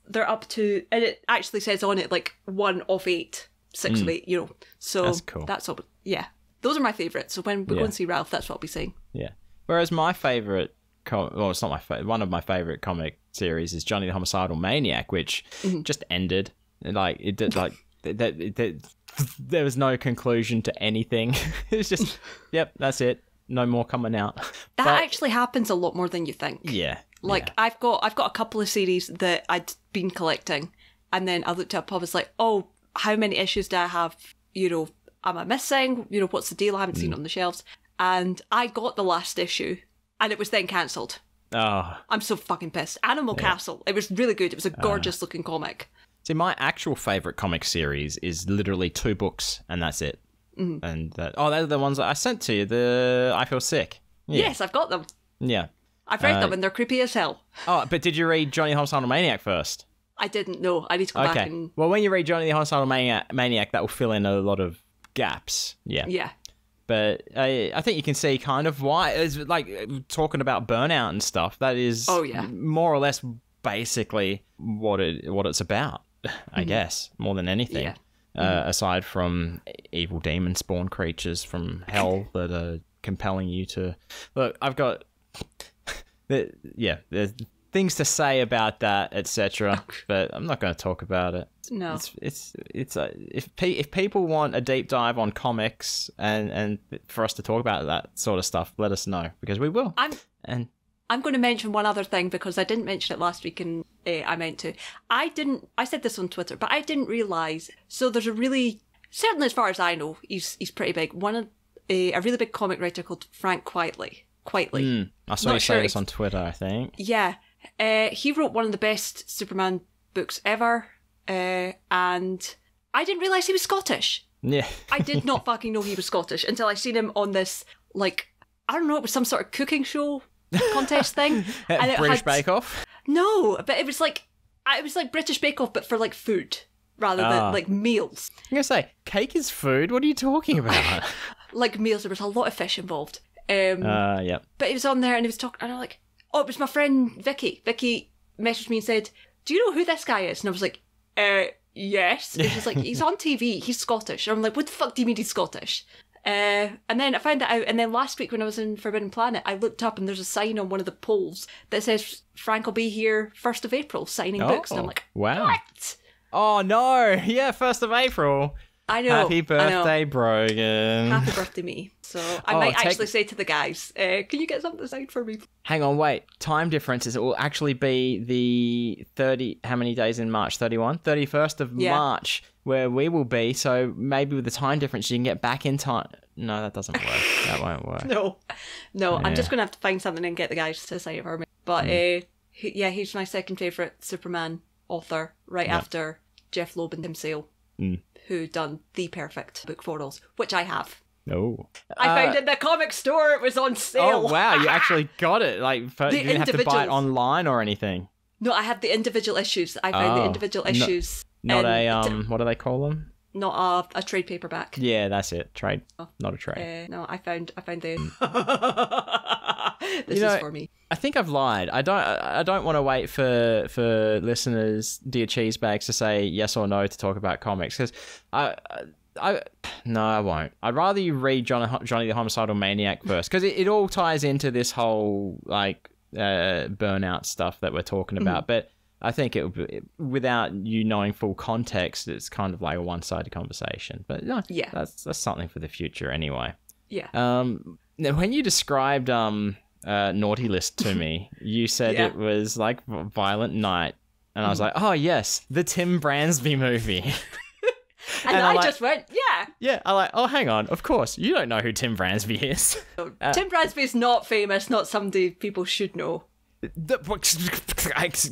they're up to, and it actually says on it like 1 of 8, 6 of 8, So
that's cool.
That's all. Yeah, those are my favourites. So when we go and see Ralph, that's what I'll be saying.
Yeah. Whereas my favourite, it's not my favorite. One of my favourite comic series is Johnny the Homicidal Maniac, which just ended. Like it did. Like there was no conclusion to anything. It was just, yep, that's it. No more coming out.
That actually happens a lot more than you think.
Yeah.
Like I've got a couple of series that I'd been collecting, and then I looked up. I was like, oh, how many issues do I have? Am I missing? What's the deal? I haven't seen it on the shelves. And I got the last issue, and it was then cancelled.
Oh.
I'm so fucking pissed. Animal Castle. It was really good. It was a gorgeous looking comic.
See, my actual favourite comic series is literally 2 books, and that's it. And they're the ones that I sent to you. The I Feel Sick. Yeah.
Yes, I've got them.
Yeah.
I've read them, and they're creepy as hell.
Oh, but did you read Johnny the Homicidal Maniac first?
I didn't know. I need to go back and...
Well, when you read Johnny the Homicidal Maniac, that will fill in a lot of gaps. Yeah.
Yeah.
But I think you can see kind of why. It's like talking about Burnout and stuff. That is more or less basically what it's about, I guess, more than anything.
Yeah.
Aside from evil demon spawn creatures from hell that are compelling you to... Look, I've got... there's things to say about that, etc. But I'm not going to talk about it.
No.
It's if people want a deep dive on comics and for us to talk about that sort of stuff, let us know, because we will.
I'm going to mention one other thing because I didn't mention it last week in I meant to. I said this on Twitter, but I didn't realise. So there's certainly as far as I know, he's pretty big. A really big comic writer called Frank Quitely.
I saw you say this on Twitter, I think.
Yeah. He wrote one of the best Superman books ever. And I didn't realise he was Scottish.
Yeah.
I did not fucking know he was Scottish until I seen him on this, like, I don't know, it was some sort of cooking show contest thing. And
British Bake Off?
No, but it was like British Bake Off, but for like food rather than like meals.
I'm going to say, cake is food? What are you talking about?
Like meals, there was a lot of fish involved.
Yep.
But he was on there and he was talking, and I'm like, oh, it was my friend Vicky. Vicky messaged me and said, do you know who this guy is? And I was like, yes. And she's like, he's on TV, he's Scottish. And I'm like, what the fuck do you mean he's Scottish? And then I found that out, and then last week when I was in Forbidden Planet, I looked up and there's a sign on one of the poles that says Frank will be here 1st of April signing books. And I'm like,
wow.
What?
Oh no, yeah, 1st of April.
I know.
Happy birthday, Brogan.
Happy birthday, me. So I might actually say to the guys, can you get something signed for me?
Hang on, wait. Time differences. It will actually be the 30, how many days in March? 31? 31st of March, where we will be. So maybe with the time difference, you can get back in time. No, that doesn't work. That won't work.
No, I'm just going to have to find something and get the guys to sign it for me. But he's my second favourite Superman author, right after Jeff Loeb and Tim Sale. Who done the perfect book for us, which I have.
Oh.
I found it in the comic store. It was on sale.
Oh, wow. You actually got it. Like, you didn't have to buy it online or anything.
No, I had the individual issues. I found the individual issues.
Not what do they call them?
Not a trade paperback.
Yeah, that's it. Trade. Not a trade.
No, I found the... This is for me.
I think I've lied. I don't want to wait for listeners, dear cheesebags, to say yes or no to talk about comics, because no, I won't. I'd rather you read Johnny the Homicidal Maniac first, because it all ties into this whole like burnout stuff that we're talking about. But I think it would be, without you knowing full context, it's kind of like a one-sided conversation. But no, that's something for the future anyway.
Yeah.
Now when you described Naughty List to me, you said it was like Violent Night, and I was like, oh yes, the Tim Bransby movie.
and I just went,
yeah. I'm like, oh, hang on, of course you don't know who Tim Bransby is.
Tim Bransby is not famous, not somebody people should know.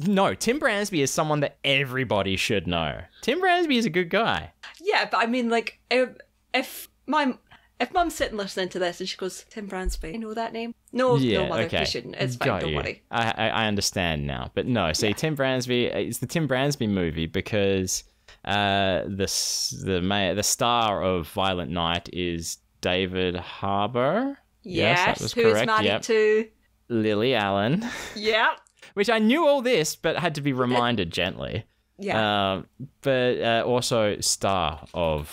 No, Tim Bransby is someone that everybody should know. Tim Bransby is a good guy.
Yeah, but I mean, like, if Mum's sitting listening to this and she goes, Tim Bransby, I know that name? No, mother, you shouldn't. It's fine, don't worry.
I understand now. But no, see, Tim Bransby, it's the Tim Bransby movie because the star of Violent Night is David Harbour.
Yes,
that was
who
correct.
is married to...
Lily Allen.
Yeah.
Which I knew all this, but had to be reminded gently.
Yeah.
But also star of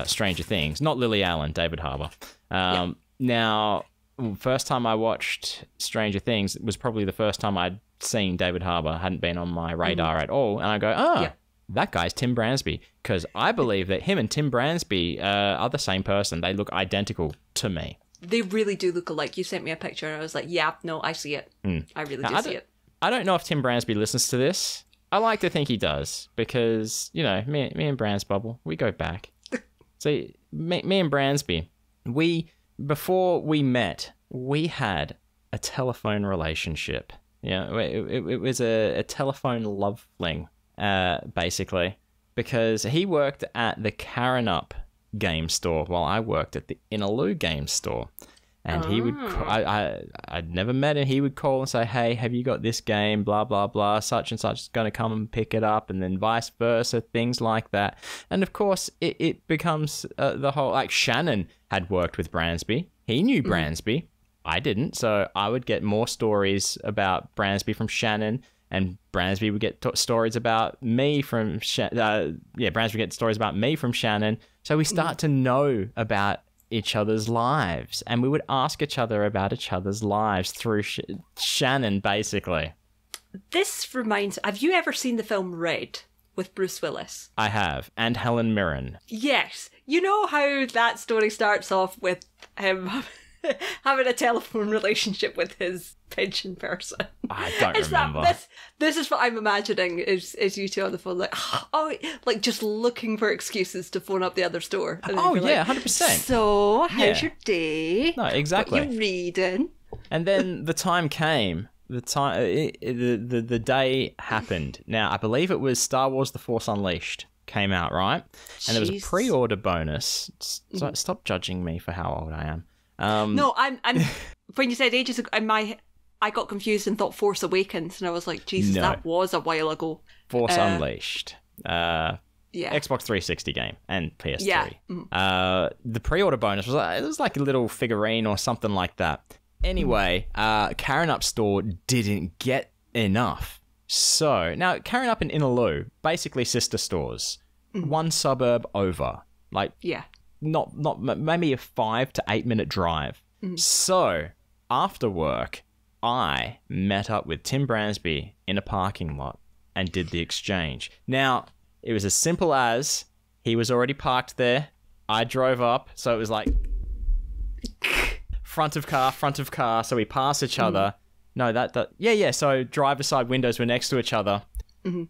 Stranger Things. Not Lily Allen, David Harbour. Now, first time I watched Stranger Things was probably the first time I'd seen David Harbour. Hadn't been on my radar at all. And I go, that guy's Tim Bransby. Because I believe that him and Tim Bransby are the same person. They look identical to me.
They really do look alike. You sent me a picture and I was like, yeah, no, I see it. I really do see it. I
don't know if Tim Bransby listens to this. I like to think he does because, you know, me and Bransbubble, we go back. See, me and Bransby, before we met, we had a telephone relationship. Yeah, it was a telephone love fling, basically, because he worked at the Karanup game store while I worked at the Inaloo game store. And he would, I'd never met him. He would call and say, hey, have you got this game? Blah, blah, blah. Such and such is going to come and pick it up. And then vice versa, things like that. And of course, it becomes the whole, like Shannon had worked with Bransby. He knew Bransby. I didn't. So I would get more stories about Bransby from Shannon. And Bransby would get stories about me from Bransby would get stories about me from Shannon. So we start to know about each other's lives, and we would ask each other about each other's lives through Shannon, basically.
This reminds... Have you ever seen the film Red with Bruce Willis?
I have, and Helen Mirren.
Yes. You know how that story starts off with him having a telephone relationship with his pigeon person.
I don't
It's that-
remember.
this is what I'm imagining is you two on the phone, like, oh, like just looking for excuses to phone up the other store. And then
Oh,
be like,
yeah, 100%.
So, how's
Yeah.
your day?
No, exactly.
What you reading?
And then the time came. The day happened. Now, I believe it was Star Wars: The Force Unleashed came out, right? And there was a
Jeez.
pre-order bonus. Stop judging me for how old I am.
No, I'm. When you said ages ago, I got confused and thought Force Awakens, and I was like, Jesus,
No.
that was a while ago.
Force Unleashed.
Yeah.
Xbox 360 game and PS3.
Yeah.
The pre-order bonus was like a little figurine or something like that. Anyway, Karen Up store didn't get enough. So now Karen Up and Inaloo, basically sister stores, one suburb over, like
Yeah.
not maybe a 5 to 8 minute drive. So after work, I met up with Tim Bransby in a parking lot and did the exchange. Now, it was as simple as he was already parked there. I drove up, so it was like front of car, so we pass each other. No, yeah, so driver's side windows were next to each other.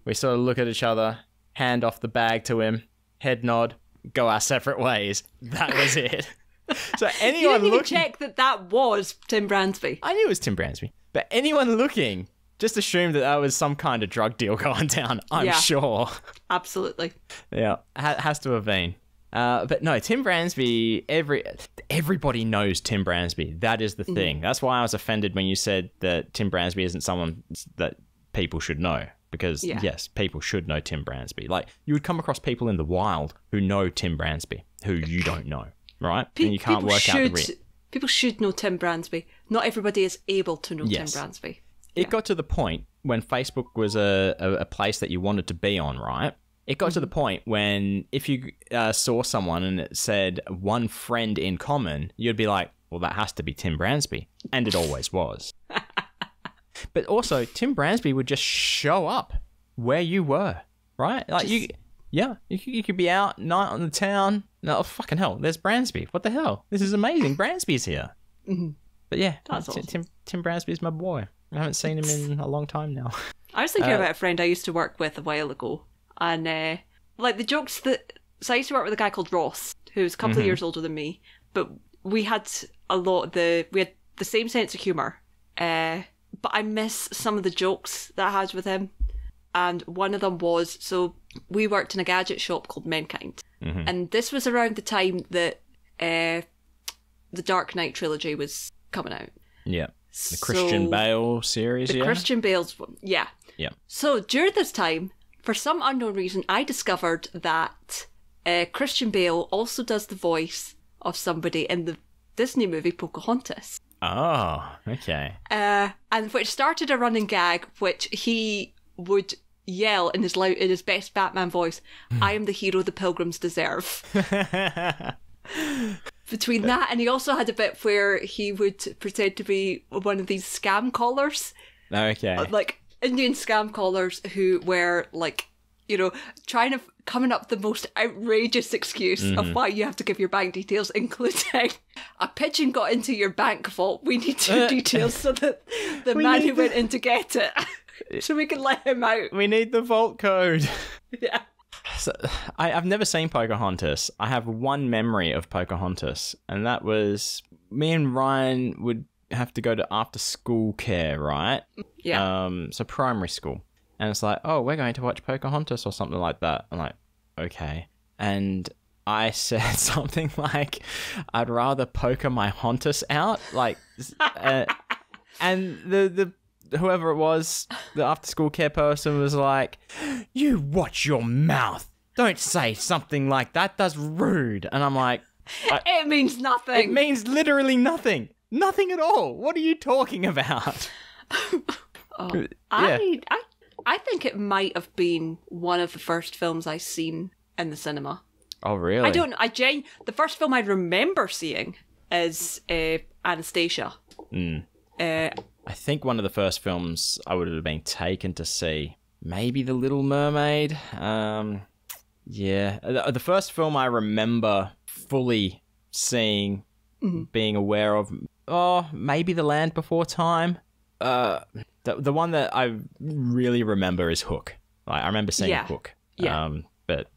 We sort of look at each other, hand off the bag to him, head nod, go our separate ways. That was it. So
You
anyone
didn't even
looking...
check that was Tim Bransby.
I knew it was Tim Bransby. But anyone looking just assumed that was some kind of drug deal going down, I'm
Yeah.
sure.
Absolutely.
Yeah, has to have been. But no, Tim Bransby, everybody knows Tim Bransby. That is the thing. That's why I was offended when you said that Tim Bransby isn't someone that people should know. Because, yes, people should know Tim Bransby. Like, you would come across people in the wild who know Tim Bransby, who you don't know, right? And you can't work out the real.
People should know Tim Bransby. Not everybody is able to know
Yes.
Tim Bransby.
It got to the point when Facebook was a place that you wanted to be on, right? It got to the point when if you saw someone and it said one friend in common, you'd be like, well, that has to be Tim Bransby. And it always was. But also, Tim Bransby would just show up where you were, right? Like you could be out night on the town. No, oh, fucking hell, there's Bransby. What the hell? This is amazing. Bransby's here. But yeah,
That's awesome.
Tim Bransby's my boy. I haven't seen him in a long time now.
I was thinking about a friend I used to work with a while ago. And, like, the jokes that... So I used to work with a guy called Ross, who's a couple of years older than me. But we had we had the same sense of humour. But I miss some of the jokes that I had with him. And one of them was... So we worked in a gadget shop called Mankind. And this was around the time that the Dark Knight trilogy was coming out.
Yeah. The Christian Bale series,
The Christian Bale's one, yeah.
Yeah.
So during this time, for some unknown reason, I discovered that Christian Bale also does the voice of somebody in the Disney movie Pocahontas.
Oh, okay.
And which started a running gag, which he would yell in his best Batman voice, "I am the hero the pilgrims deserve." Between that, and he also had a bit where he would pretend to be one of these scam callers.
Okay.
Like Indian scam callers who were like, you know, coming up with the most outrageous excuse of why you have to give your bank details, including a pigeon got into your bank vault. We need your details so that the man who went in to get it, so we can let him out.
We need the vault code.
Yeah.
So, I've never seen Pocahontas. I have one memory of Pocahontas, and that was me and Ryan would have to go to after school care, right?
Yeah.
So primary school. And it's like, oh, we're going to watch Pocahontas or something like that. I'm like, okay. And I said something like, I'd rather poker my Hontus out. Like, and the whoever it was, the after school care person was like, you watch your mouth. Don't say something like that. That's rude. And I'm like,
it means nothing.
It means literally nothing. Nothing at all. What are you talking about?
I think it might have been one of the first films I seen in the cinema.
Oh, really?
I don't. The first film I remember seeing is Anastasia.
I think one of the first films I would have been taken to see, maybe The Little Mermaid. Yeah. The first film I remember fully seeing, being aware of, maybe The Land Before Time. The one that I really remember is Hook. Like, I remember seeing Hook.
Yeah.
But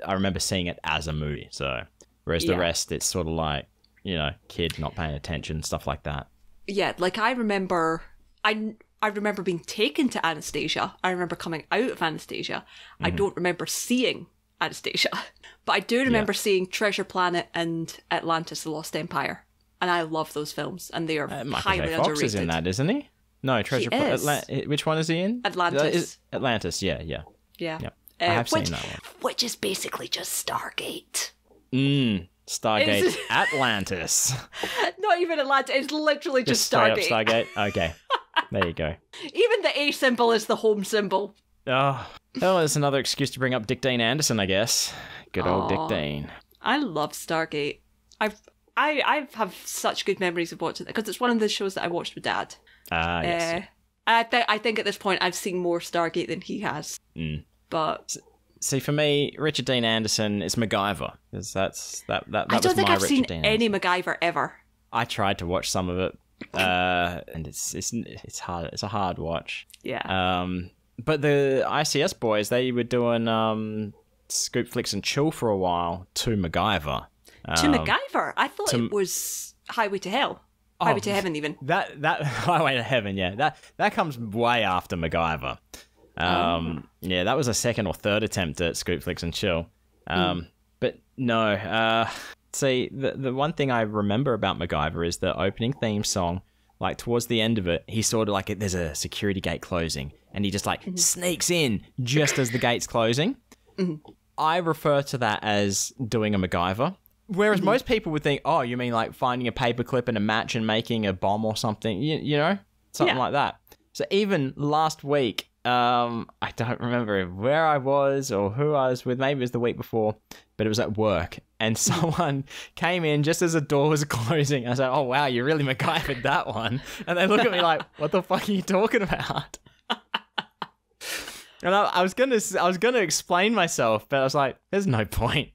I remember seeing it as a movie. So, whereas the rest, it's sort of like, you know, kid not paying attention, stuff like that.
Yeah, like I remember being taken to Anastasia. I remember coming out of Anastasia. I don't remember seeing Anastasia, but I do remember seeing Treasure Planet and Atlantis: The Lost Empire, and I love those films, and they are highly
Michael J. Fox
underrated.
is in that, isn't he? No, Treasure Planet. Which one is he in?
Atlantis.
Atlantis. Yeah. I have seen that one.
Which is basically just Stargate.
Stargate Atlantis.
Not even Atlantis. It's literally just Stargate.
Straight up Stargate. Okay, there you go.
Even the A symbol is the home symbol.
Oh, well, it's another excuse to bring up Dick Dean Anderson, I guess. Good old Dick Dean.
I love Stargate. I have such good memories of watching it because it's one of the shows that I watched with Dad.
Yes.
I think at this point I've seen more Stargate than he has. But
see, for me, Richard Dean Anderson is MacGyver, because that
I don't think I've seen any MacGyver ever.
I tried to watch some of it, and it's hard. It's a hard watch.
Yeah.
But the ICS boys, they were doing Scoop Flicks and Chill for a while to MacGyver.
To MacGyver? I thought it was Highway to Hell. Highway to Heaven, even.
That Highway to Heaven, yeah. That comes way after MacGyver. Yeah, that was a second or third attempt at Scoop Flicks and Chill. But no, see, the one thing I remember about MacGyver is the opening theme song. Like, towards the end of it, he sort of like, there's a security gate closing, and he just like sneaks in just as the gate's closing. I refer to that as doing a MacGyver. Whereas most people would think, oh, you mean like finding a paperclip and a match and making a bomb or something, you know? Something like that. So even last week, I don't remember where I was or who I was with. Maybe it was the week before, but it was at work. And someone came in just as the door was closing. I said, oh, wow, you really MacGyvered that one. And they look at me like, what the fuck are you talking about? And I was gonna explain myself, but I was like, there's no point.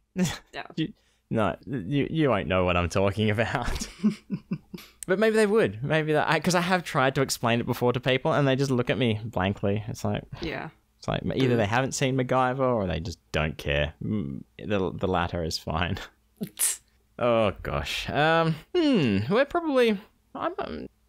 No. You won't know what I'm talking about. But maybe they would. Maybe that, because I have tried to explain it before to people, and they just look at me blankly. It's like, it's like either they haven't seen MacGyver or they just don't care. The latter is fine. Oh gosh. We're probably.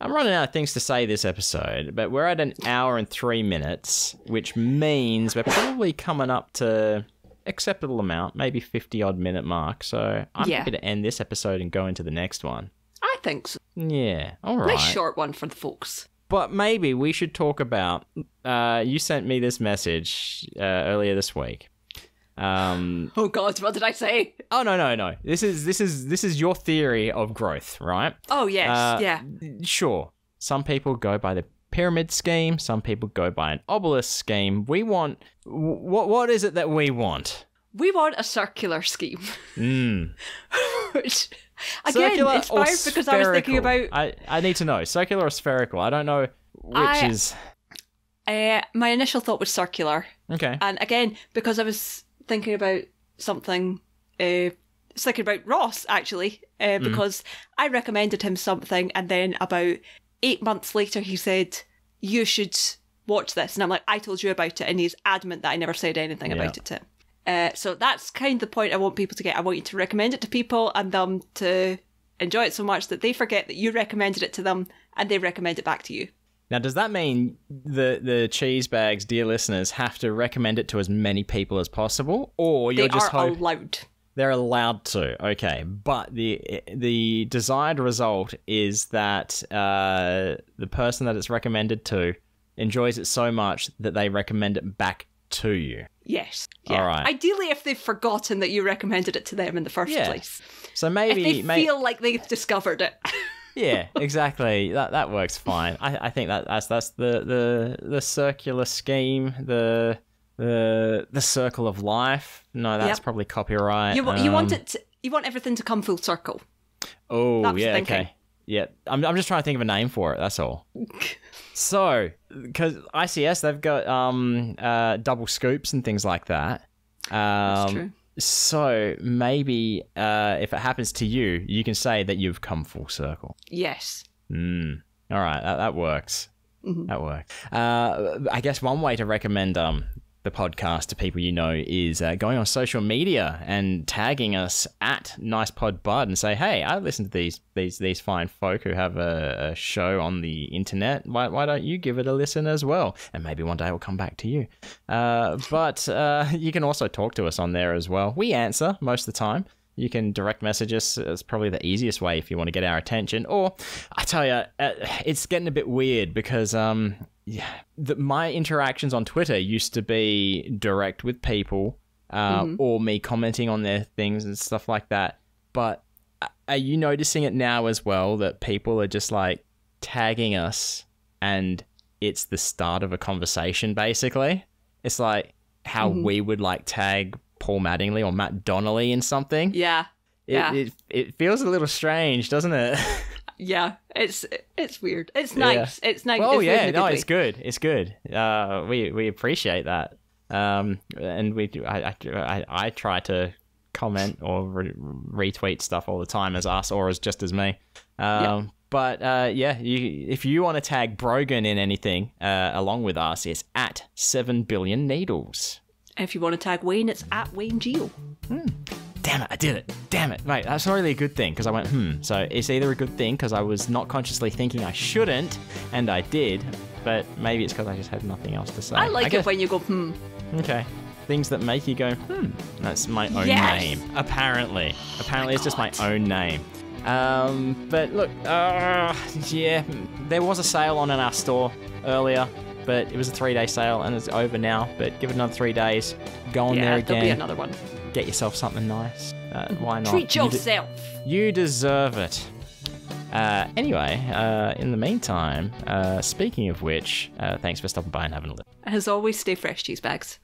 I'm running out of things to say this episode, but we're at 1 hour and 3 minutes, which means we're probably coming up to acceptable amount, maybe 50-odd minute mark. So I'm happy to end this episode and go into the next one.
I think so.
Yeah, all right.
Nice short one for the folks.
But maybe we should talk about. You sent me this message earlier this week.
Oh God, what did I say?
Oh no. This is your theory of growth, right?
Oh yes, yeah.
Sure. Some people go by the pyramid scheme. Some people go by an obelisk scheme. We want what is it that we want?
We want a circular scheme. Which again,
circular
inspired because I was thinking about.
I need to know circular or spherical. I don't know which is.
My initial thought was circular.
Okay.
And again, because I was thinking about something, thinking about Ross actually, because I recommended him something, and then about 8 months later he said, you should watch this, and I'm like, I told you about it, and he's adamant that I never said anything about it to him. So that's kind of the point I want people to get. I want you to recommend it to people and them to enjoy it so much that they forget that you recommended it to them and they recommend it back to you.
Now, does that mean the cheese bags, dear listeners, have to recommend it to as many people as possible, or you're just
allowed?
They're allowed to. Okay, but the desired result is that the person that it's recommended to enjoys it so much that they recommend it back to you.
Yes. Yeah.
All right.
Ideally, if they've forgotten that you recommended it to them in the first place.
So maybe
if they feel like they've discovered it.
Yeah, exactly. That works fine. I think that's the circular scheme, the circle of life. No, that's probably copyright.
You want you want everything to come full circle.
Oh,
that's
yeah,
thinking.
okay. Yeah, I'm just trying to think of a name for it, that's all. So, because ICS, they've got double scoops and things like that.
That's true.
So maybe if it happens to you, you can say that you've come full circle.
Yes.
All right, that works. That works. I guess one way to recommend the podcast to people you know is going on social media and tagging us at NicePodBud and say, hey, I listened to these fine folk who have a show on the internet. Why don't you give it a listen as well? And maybe one day we'll come back to you. But you can also talk to us on there as well. We answer most of the time. You can direct message us. It's probably the easiest way if you want to get our attention. Or, I tell you, it's getting a bit weird because my interactions on Twitter used to be direct with people or me commenting on their things and stuff like that. But are you noticing it now as well that people are just like tagging us and it's the start of a conversation, basically? It's like how we would like tag Paul Mattingly or Matt Donnelly in something.
Yeah.
It feels a little strange, doesn't it?
Yeah, it's weird. It's nice. Yeah. It's nice.
Oh yeah, no, it's good. It's good. We appreciate that. And I try to comment or retweet stuff all the time as us or as just as me. But if you want to tag Brogan in anything along with us, it's at 7 billion needles.
If you want to tag Wayne, it's at Wayne Geo.
Damn it, I did it. Damn it. Mate, that's not really a good thing because I went, So it's either a good thing because I was not consciously thinking I shouldn't, and I did, but maybe it's because I just had nothing else to say.
I like it when you go, Okay.
Things that make you go, That's my own name. Apparently. It's just my own name. But look, there was a sale on in our store earlier, but it was a 3-day sale and it's over now. But give it another 3 days. Go on there again.
There'll be another one.
Get yourself something nice. Why not?
Treat yourself.
You deserve it. Anyway, in the meantime, speaking of which, thanks for stopping by and having a look.
As always, stay fresh, cheese bags.